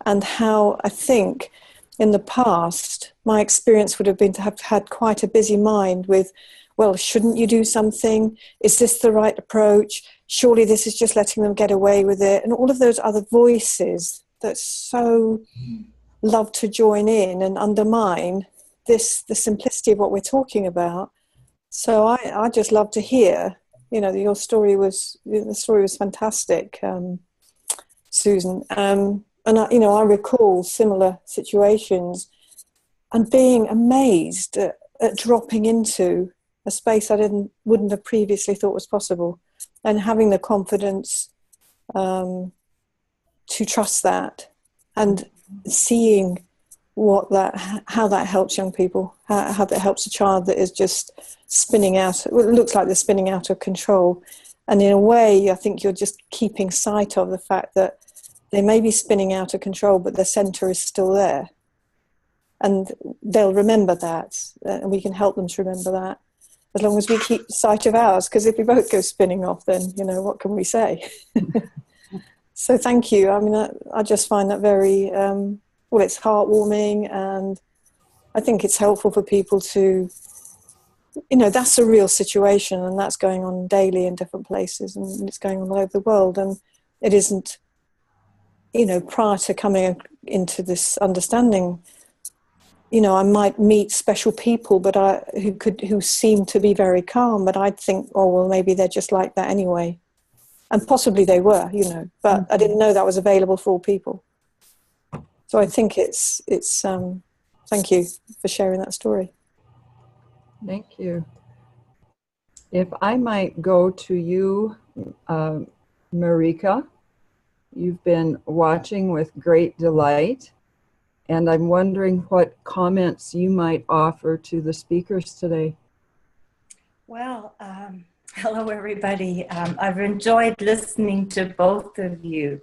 And how I think in the past, my experience would have been to have had quite a busy mind with, well, shouldn't you do something? Is this the right approach? Surely this is just letting them get away with it. And all of those other voices that so love to join in and undermine the simplicity of what we're talking about. So I just love to hear, the story was fantastic, Susan. And I recall similar situations and being amazed at dropping into a space I wouldn't have previously thought was possible, and having the confidence to trust that, and seeing how that helps young people, how that helps a child that is just spinning out. Well, it looks like they're spinning out of control, and in a way, I think you're just keeping sight of the fact that they may be spinning out of control, but the center is still there, and they'll remember that, and we can help them to remember that, as long as we keep sight of ours. Because if we both go spinning off, then what can we say? So thank you. I mean, I just find that very it's heartwarming, and I think it's helpful for people to, that's a real situation, and that's going on daily in different places, and it's going on all over the world, and it isn't, prior to coming into this understanding, I might meet special people, but who seem to be very calm, but I'd think, oh, well, maybe they're just like that anyway. And possibly they were, but I didn't know that was available for all people. So I think it's thank you for sharing that story. Thank you. If I might go to you, Marika, you've been watching with great delight, and I'm wondering what comments you might offer to the speakers today. Well, hello, everybody. I've enjoyed listening to both of you.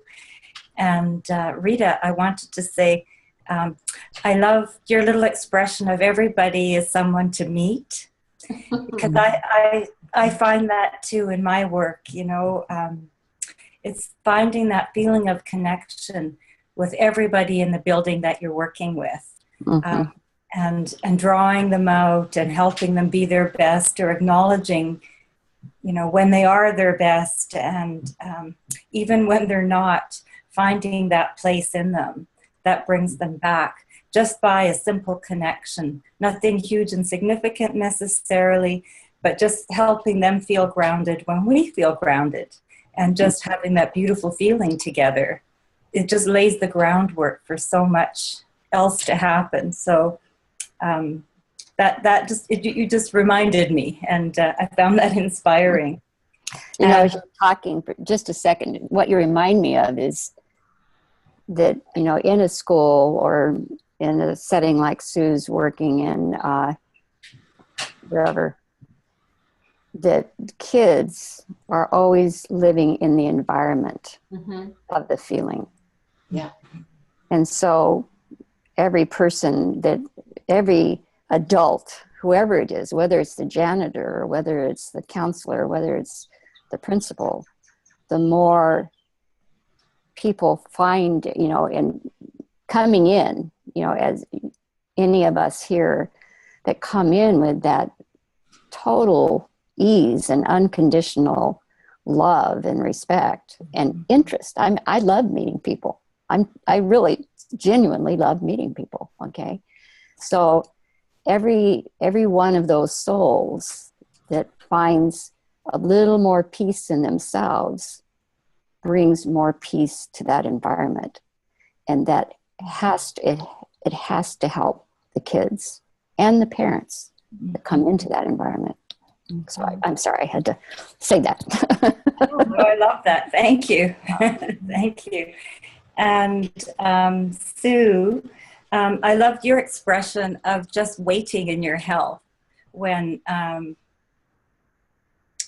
And Rita, I wanted to say, I love your little expression of everybody is someone to meet, because I find that too in my work, it's finding that feeling of connection with everybody in the building that you're working with, and drawing them out and helping them be their best, or acknowledging, when they are their best, and even when they're not, finding that place in them that brings them back just by a simple connection. Nothing huge and significant necessarily, but just helping them feel grounded when we feel grounded, and just having that beautiful feeling together. It just lays the groundwork for so much else to happen. So you just reminded me, and I found that inspiring. As you're talking for just a second, what you remind me of is that, in a school or in a setting like Sue's working in, wherever, that kids are always living in the environment of the feeling. Yeah. And so every adult, whoever it is, whether it's the janitor or whether it's the counselor, whether it's the principal, the more people find, in coming in, as any of us here that come in with that total ease and unconditional love and respect and interest. I love meeting people. I really genuinely love meeting people. Okay. So every one of those souls finds a little more peace in themselves brings more peace to that environment. And that it has to help the kids and the parents that come into that environment. So I'm sorry, I had to say that. Oh, I love that. Thank you. Thank you. And Sue, I loved your expression of just waiting in your health when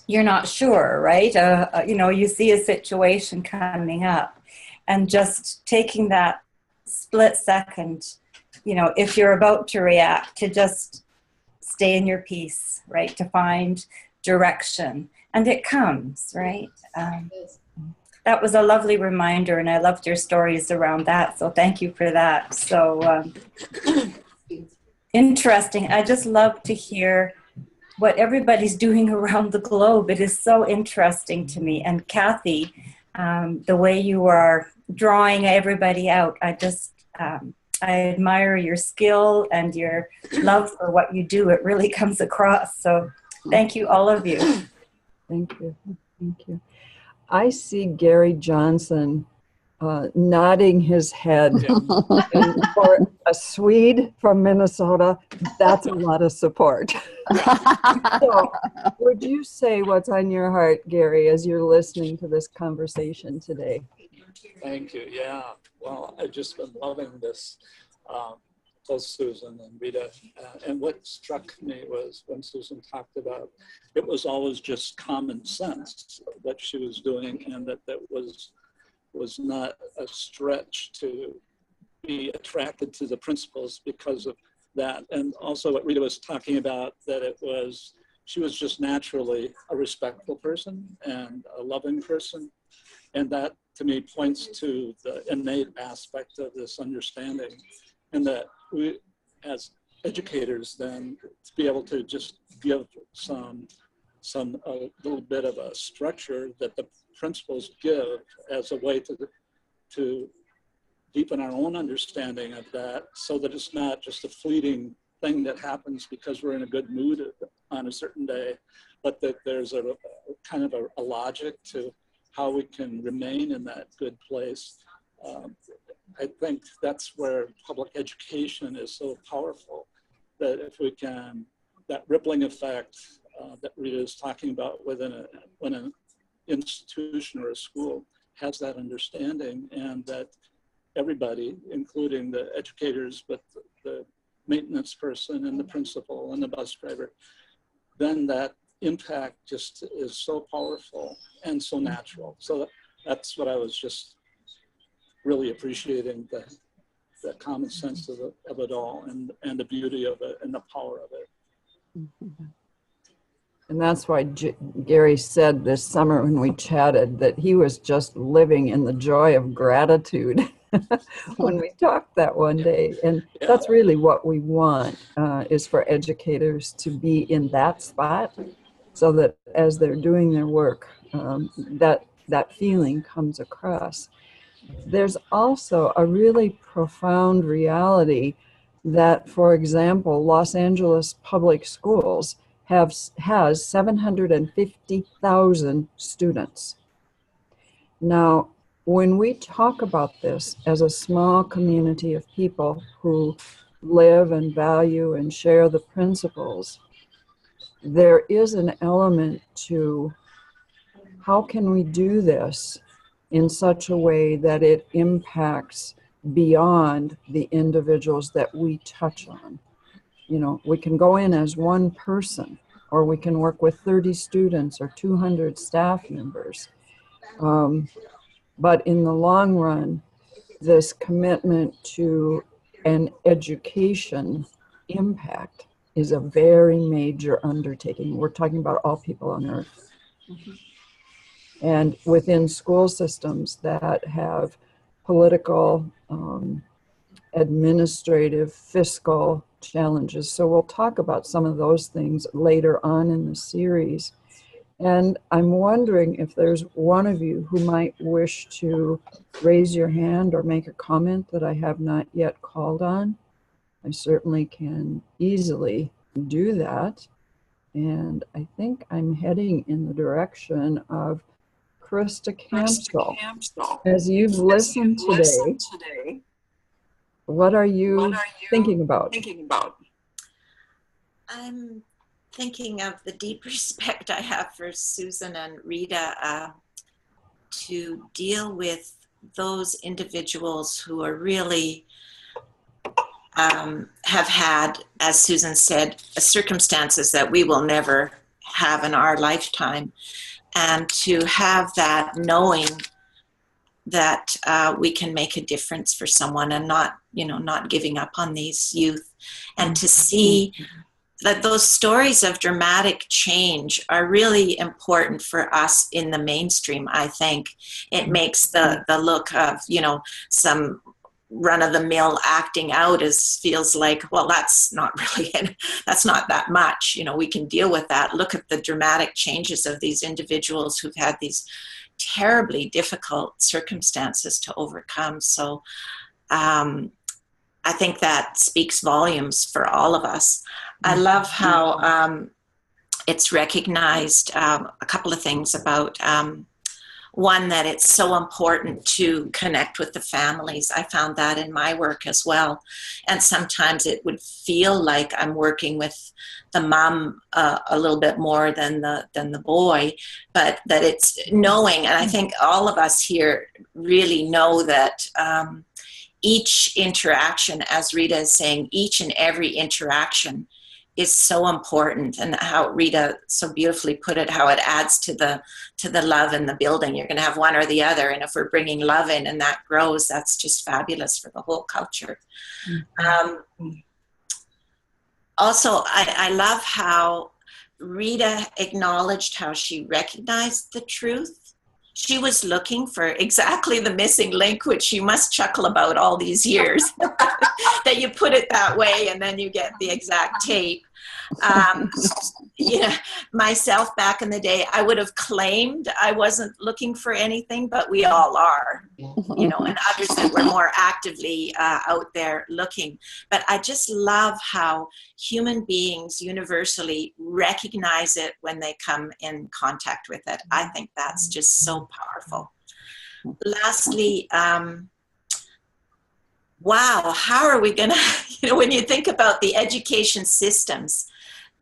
you're not sure, right? You know, you see a situation coming up and just taking that split second, you know, if you're about to react, to just stay in your peace, right? To find direction. And it comes, right? That was a lovely reminder, and I loved your stories around that. So thank you for that. So interesting. I just love to hear what everybody's doing around the globe. It is so interesting to me. And Kathy, the way you are drawing everybody out, I admire your skill and your love for what you do. It really comes across. So thank you, all of you. Thank you. Thank you. I see Gary Johnson nodding his head. And for a Swede from Minnesota, that's a lot of support. So, would you say what's on your heart, Gary, as you're listening to this conversation today? Thank you. Yeah. Well, I've just been loving this, both Susan and Rita. And what struck me was when Susan talked about, it was always just common sense what she was doing, and that was not a stretch to be attracted to the principles because of that. And also what Rita was talking about, that she was just naturally a respectful person and a loving person. And that, to me, points to the innate aspect of this understanding, and that we, as educators, then to be able to just give a little bit of a structure that the principles give as a way to deepen our own understanding of that, so that it's not just a fleeting thing that happens because we're in a good mood on a certain day, but that there's a kind of a logic to how we can remain in that good place. I think that's where public education is so powerful, that if we can, that rippling effect that Rita is talking about when an institution or a school has that understanding, and that everybody, including the educators, but the maintenance person and the principal and the bus driver, then that impact just is so powerful and so natural. So that's what I was just really appreciating, the common sense of it all, and the beauty of it and the power of it. And that's why Gary said this summer when we chatted that he was just living in the joy of gratitude when we talked that one day. And that's really what we want, is for educators to be in that spot, so that as they're doing their work, that feeling comes across. There's also a really profound reality that, for example, Los Angeles Public Schools has 750,000 students. Now, when we talk about this as a small community of people who live and value and share the principles, there is an element to how can we do this in such a way that it impacts beyond the individuals that we touch on. You know, we can go in as one person, or we can work with 30 students or 200 staff members. But in the long run, this commitment to an education impact is a very major undertaking. We're talking about all people on earth. Mm-hmm. And within school systems that have political, administrative, fiscal challenges. So we'll talk about some of those things later on in the series. And I'm wondering if there's one of you who might wish to raise your hand or make a comment that I have not yet called on. I certainly can easily do that. And I think I'm heading in the direction of Krista Campbell. As you've listened today, what are you thinking about? I'm thinking of the deep respect I have for Susan and Rita to deal with those individuals who are really have had, as Susan said, circumstances that we will never have in our lifetime, and to have that knowing that we can make a difference for someone and not giving up on these youth, and to see that those stories of dramatic change are really important for us in the mainstream. I think it makes the look of, some run-of-the-mill acting out feels like, well, that's not really it. That's not that much. We can deal with that. Look at the dramatic changes of these individuals who've had these terribly difficult circumstances to overcome. So I think that speaks volumes for all of us. I love how it's recognized a couple of things about one, that it's so important to connect with the families. I found that in my work as well. And sometimes it would feel like I'm working with the mom a little bit more than the boy, but that it's knowing, and I think all of us here really know that each interaction, as Rita is saying, each and every interaction is so important, and how Rita so beautifully put it, how it adds to the love in the building. You're going to have one or the other, and if we're bringing love in and that grows, that's just fabulous for the whole culture. Also, I love how Rita acknowledged how she recognized the truth. She was looking for exactly the missing link, which you must chuckle about all these years, that you put it that way and then you get the exact tape. Myself back in the day, I would have claimed I wasn't looking for anything, but we all are, and others that were more actively out there looking. But I just love how human beings universally recognize it when they come in contact with it. I think that's just so powerful. Lastly, wow, how are we going to, when you think about the education systems,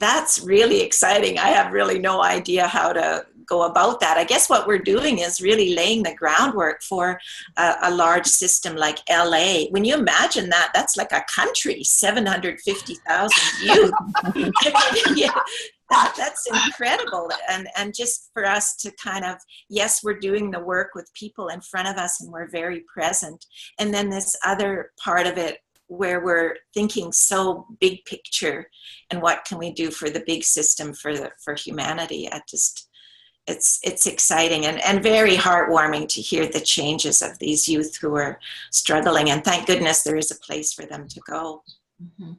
that's really exciting. I have really no idea how to go about that. I guess what we're doing is really laying the groundwork for a large system like LA. When you imagine that, that's like a country, 750,000 youth. That's incredible. And just for us to kind of, yes, we're doing the work with people in front of us and we're very present. And then this other part of it where we're thinking so big picture and what can we do for the big system for humanity. It's exciting and very heartwarming to hear the changes of these youth who are struggling. And thank goodness there is a place for them to go. Mm-hmm.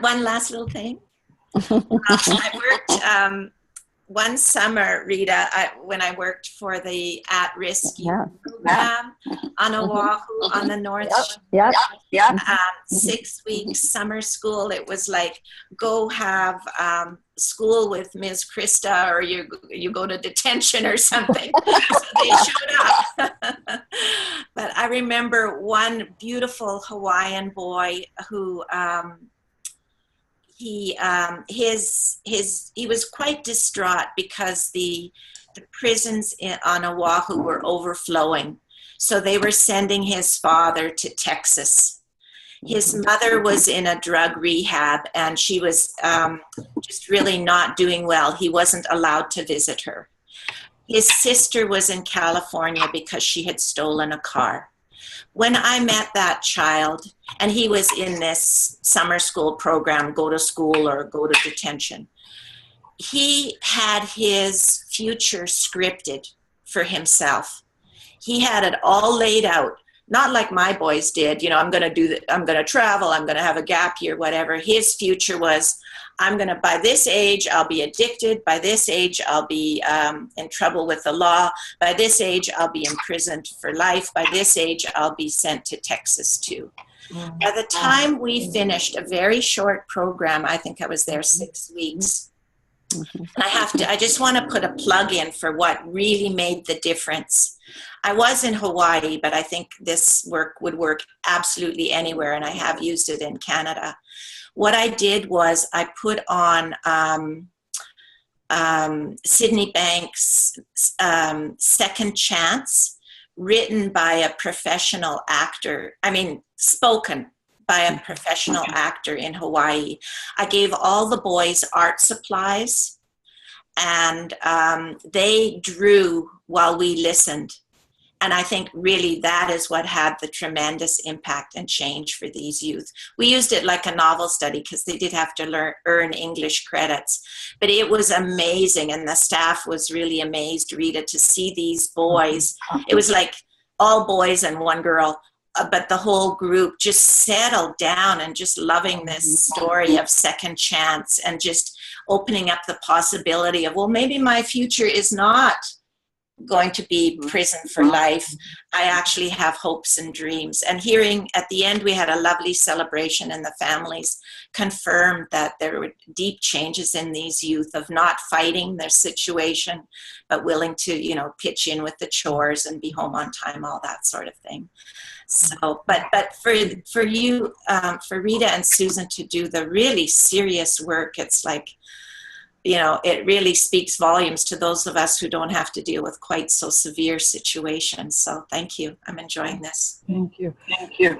One last little thing. I worked one summer, Rita, when I worked for the at-risk program on Oahu on the North Shore. 6 weeks summer school. It was like, go have school with Ms. Krista, or you go to detention or something. So they showed up. But I remember one beautiful Hawaiian boy who he was quite distraught because the prisons on Oahu were overflowing. So they were sending his father to Texas. His mother was in a drug rehab and she was just really not doing well. He wasn't allowed to visit her. His sister was in California because she had stolen a car. When I met that child, and he was in this summer school program, go to school or go to detention, he had his future scripted for himself. He had it all laid out, not like my boys did. I'm going to travel, I'm going to have a gap year, whatever. His future was, by this age, I'll be addicted. By this age, I'll be in trouble with the law. By this age, I'll be imprisoned for life. By this age, I'll be sent to Texas too. By the time we finished a very short program, I think I was there 6 weeks, And I just want to put a plug in for what really made the difference. I was in Hawaii, but I think this work would work absolutely anywhere, and I have used it in Canada. What I did was I put on Sydney Banks' Second Chance, written by a professional actor, spoken by a professional actor in Hawaii. I gave all the boys art supplies, and they drew while we listened. And I think really that is what had the tremendous impact and change for these youth. We used it like a novel study because they did have to earn English credits. But it was amazing, and the staff was really amazed, Rita, to see these boys. It was like all boys and one girl, but the whole group just settled down and just loving this story of second chance and just opening up the possibility of, well, maybe my future is not going to be prison for life. I actually have hopes and dreams. And hearing at the end, we had a lovely celebration, and the families confirmed that there were deep changes in these youth of not fighting their situation, but willing to, pitch in with the chores and be home on time, all that sort of thing. So, but for you, for Rita and Susan to do the really serious work, it's like, it really speaks volumes to those of us who don't have to deal with quite so severe situations. So thank you. I'm enjoying this. Thank you. Thank you.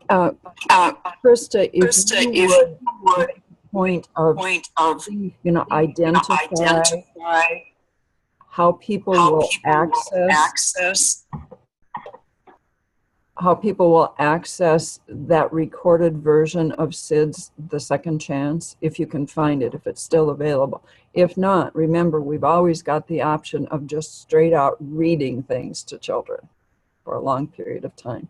Krista, if you would point of identify how people will access that recorded version of Sid's The Second Chance, if you can find it, if it's still available. If not, remember, we've always got the option of just straight out reading things to children for a long period of time.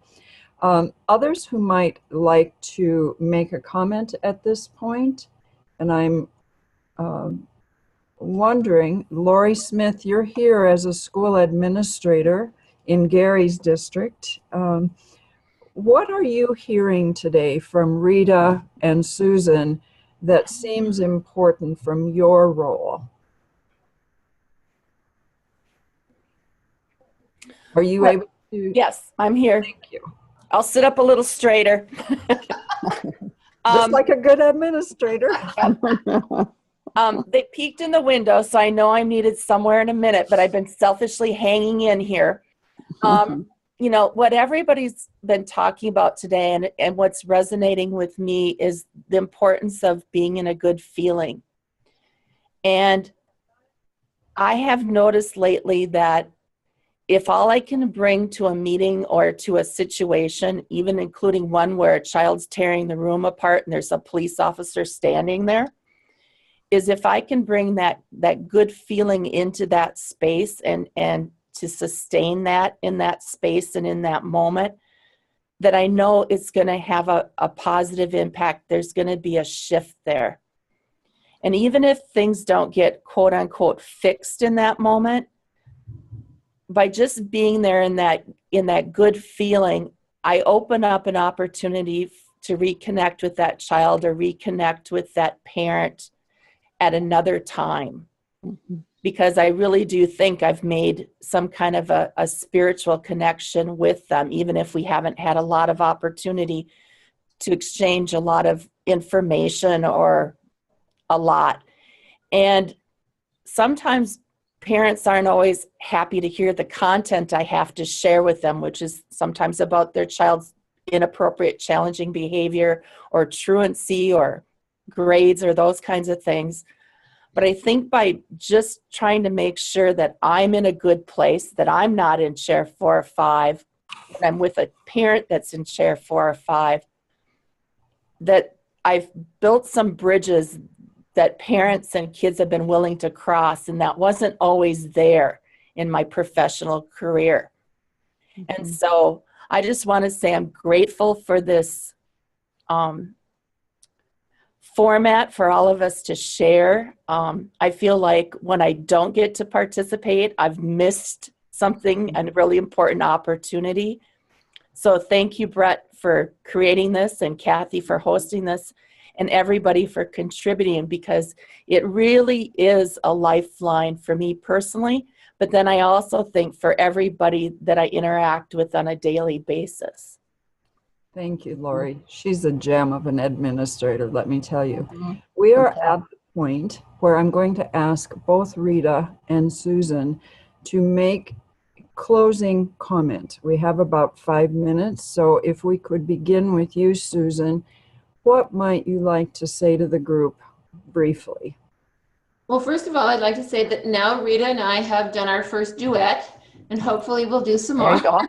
Others who might like to make a comment at this point, and I'm wondering, Lori Smith, you're here as a school administrator in Gary's district. What are you hearing today from Rita and Susan that seems important from your role? Are you able to? Yes, I'm here. Thank you. I'll sit up a little straighter. Just like a good administrator. They peeked in the window, so I know I'm needed somewhere in a minute, but I've been selfishly hanging in here. What everybody's been talking about today and what's resonating with me is the importance of being in a good feeling. And I have noticed lately that if all I can bring to a meeting or to a situation, even including one where a child's tearing the room apart and there's a police officer standing there, is if I can bring that good feeling into that space and to sustain that in that space and in that moment, that I know it's going to have a positive impact. There's going to be a shift there. And even if things don't get quote unquote fixed in that moment, by just being there in that good feeling, I open up an opportunity to reconnect with that child or reconnect with that parent at another time. Because I really do think I've made some kind of a spiritual connection with them, even if we haven't had a lot of opportunity to exchange a lot of information or a lot. And sometimes parents aren't always happy to hear the content I have to share with them, which is sometimes about their child's inappropriate, challenging behavior or truancy or grades or those kinds of things. But I think by just trying to make sure that I'm in a good place, that I'm not in chair 4 or 5, and I'm with a parent that's in chair 4 or 5, that I've built some bridges that parents and kids have been willing to cross, and that wasn't always there in my professional career. Mm-hmm. And so I just want to say I'm grateful for this format for all of us to share. I feel like when I don't get to participate, I've missed something, a really important opportunity. So thank you, Brett, for creating this, and Kathy for hosting this. and everybody for contributing, because it really is a lifeline for me personally. But then I also think for everybody that I interact with on a daily basis. Thank you, Lori. She's a gem of an administrator, let me tell you. Mm-hmm. We are Okay. at the point where I'm going to ask both Rita and Susan to make closing comment. We have about 5 minutes, so if we could begin with you, Susan, what might you like to say to the group briefly? Well, first of all, I'd like to say that now Rita and I have done our first duet, and hopefully we'll do some There more. you go.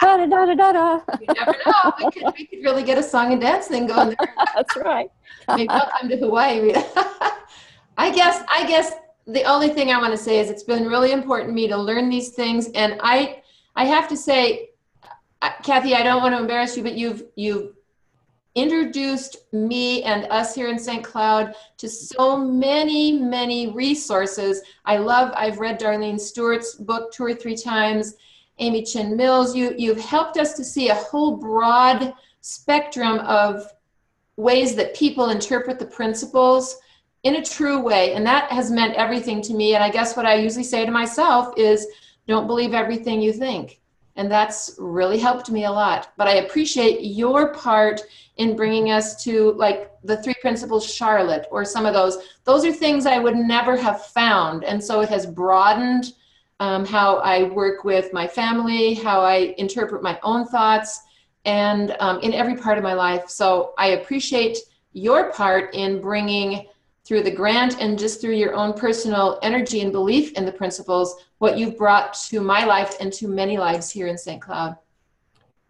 Da, da, da, da, da, da. You never know. We could really get a song and dance thing going there. That's right. Maybe I'll come to Hawaii, Rita. I guess the only thing I want to say is it's been really important to me to learn these things, and I have to say, Kathy, I don't want to embarrass you, but you've introduced me and us here in St. Cloud to so many resources. I've read Darlene Stewart's book 2 or 3 times, Amy Chin Mills. You've helped us to see a whole broad spectrum of ways that people interpret the principles in a true way. And that has meant everything to me. And I guess what I usually say to myself is, don't believe everything you think. And that's really helped me a lot. But I appreciate your part in bringing us to, like, the 3 principles Charlotte, or some of those. Those are things I would never have found. And so it has broadened how I work with my family, how I interpret my own thoughts, and in every part of my life. So I appreciate your part in bringing, through the grant and just through your own personal energy and belief in the principles, what you've brought to my life and to many lives here in St. Cloud.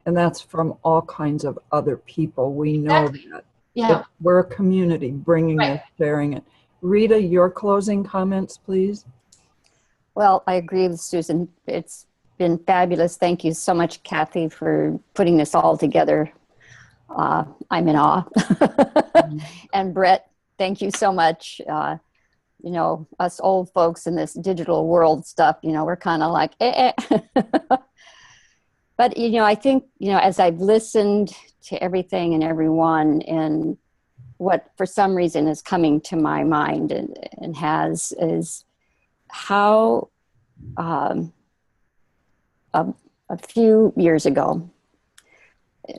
And that's from all kinds of other people. We know that. Yeah. We're a community bringing Right. it, sharing it. Rita, your closing comments, please. Well, I agree with Susan. It's been fabulous. Thank you so much, Kathy, for putting this all together. I'm in awe. And Brett, thank you so much. You know, us old folks in this digital world stuff, you know, we're kind of like, But, you know, I think, you know, as I've listened to everything and everyone, and what for some reason is coming to my mind and has, is how a few years ago,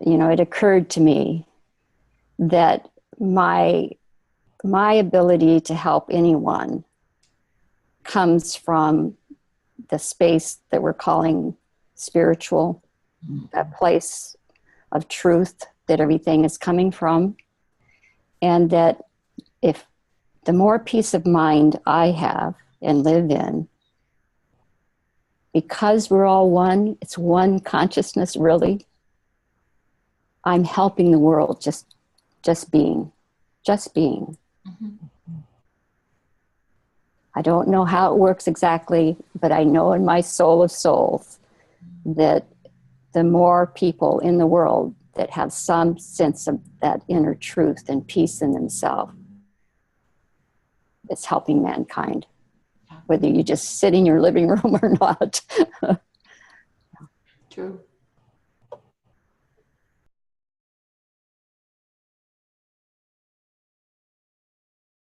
you know, it occurred to me that my ability to help anyone comes from the space that we're calling spiritual, that place of truth that everything is coming from. And that if the more peace of mind I have and live in, because we're all one, it's one consciousness really, I'm helping the world just being. Mm-hmm. I don't know how it works exactly, but I know in my soul of souls that the more people in the world that have some sense of that inner truth and peace in themselves, it's helping mankind, whether you just sit in your living room or not. True.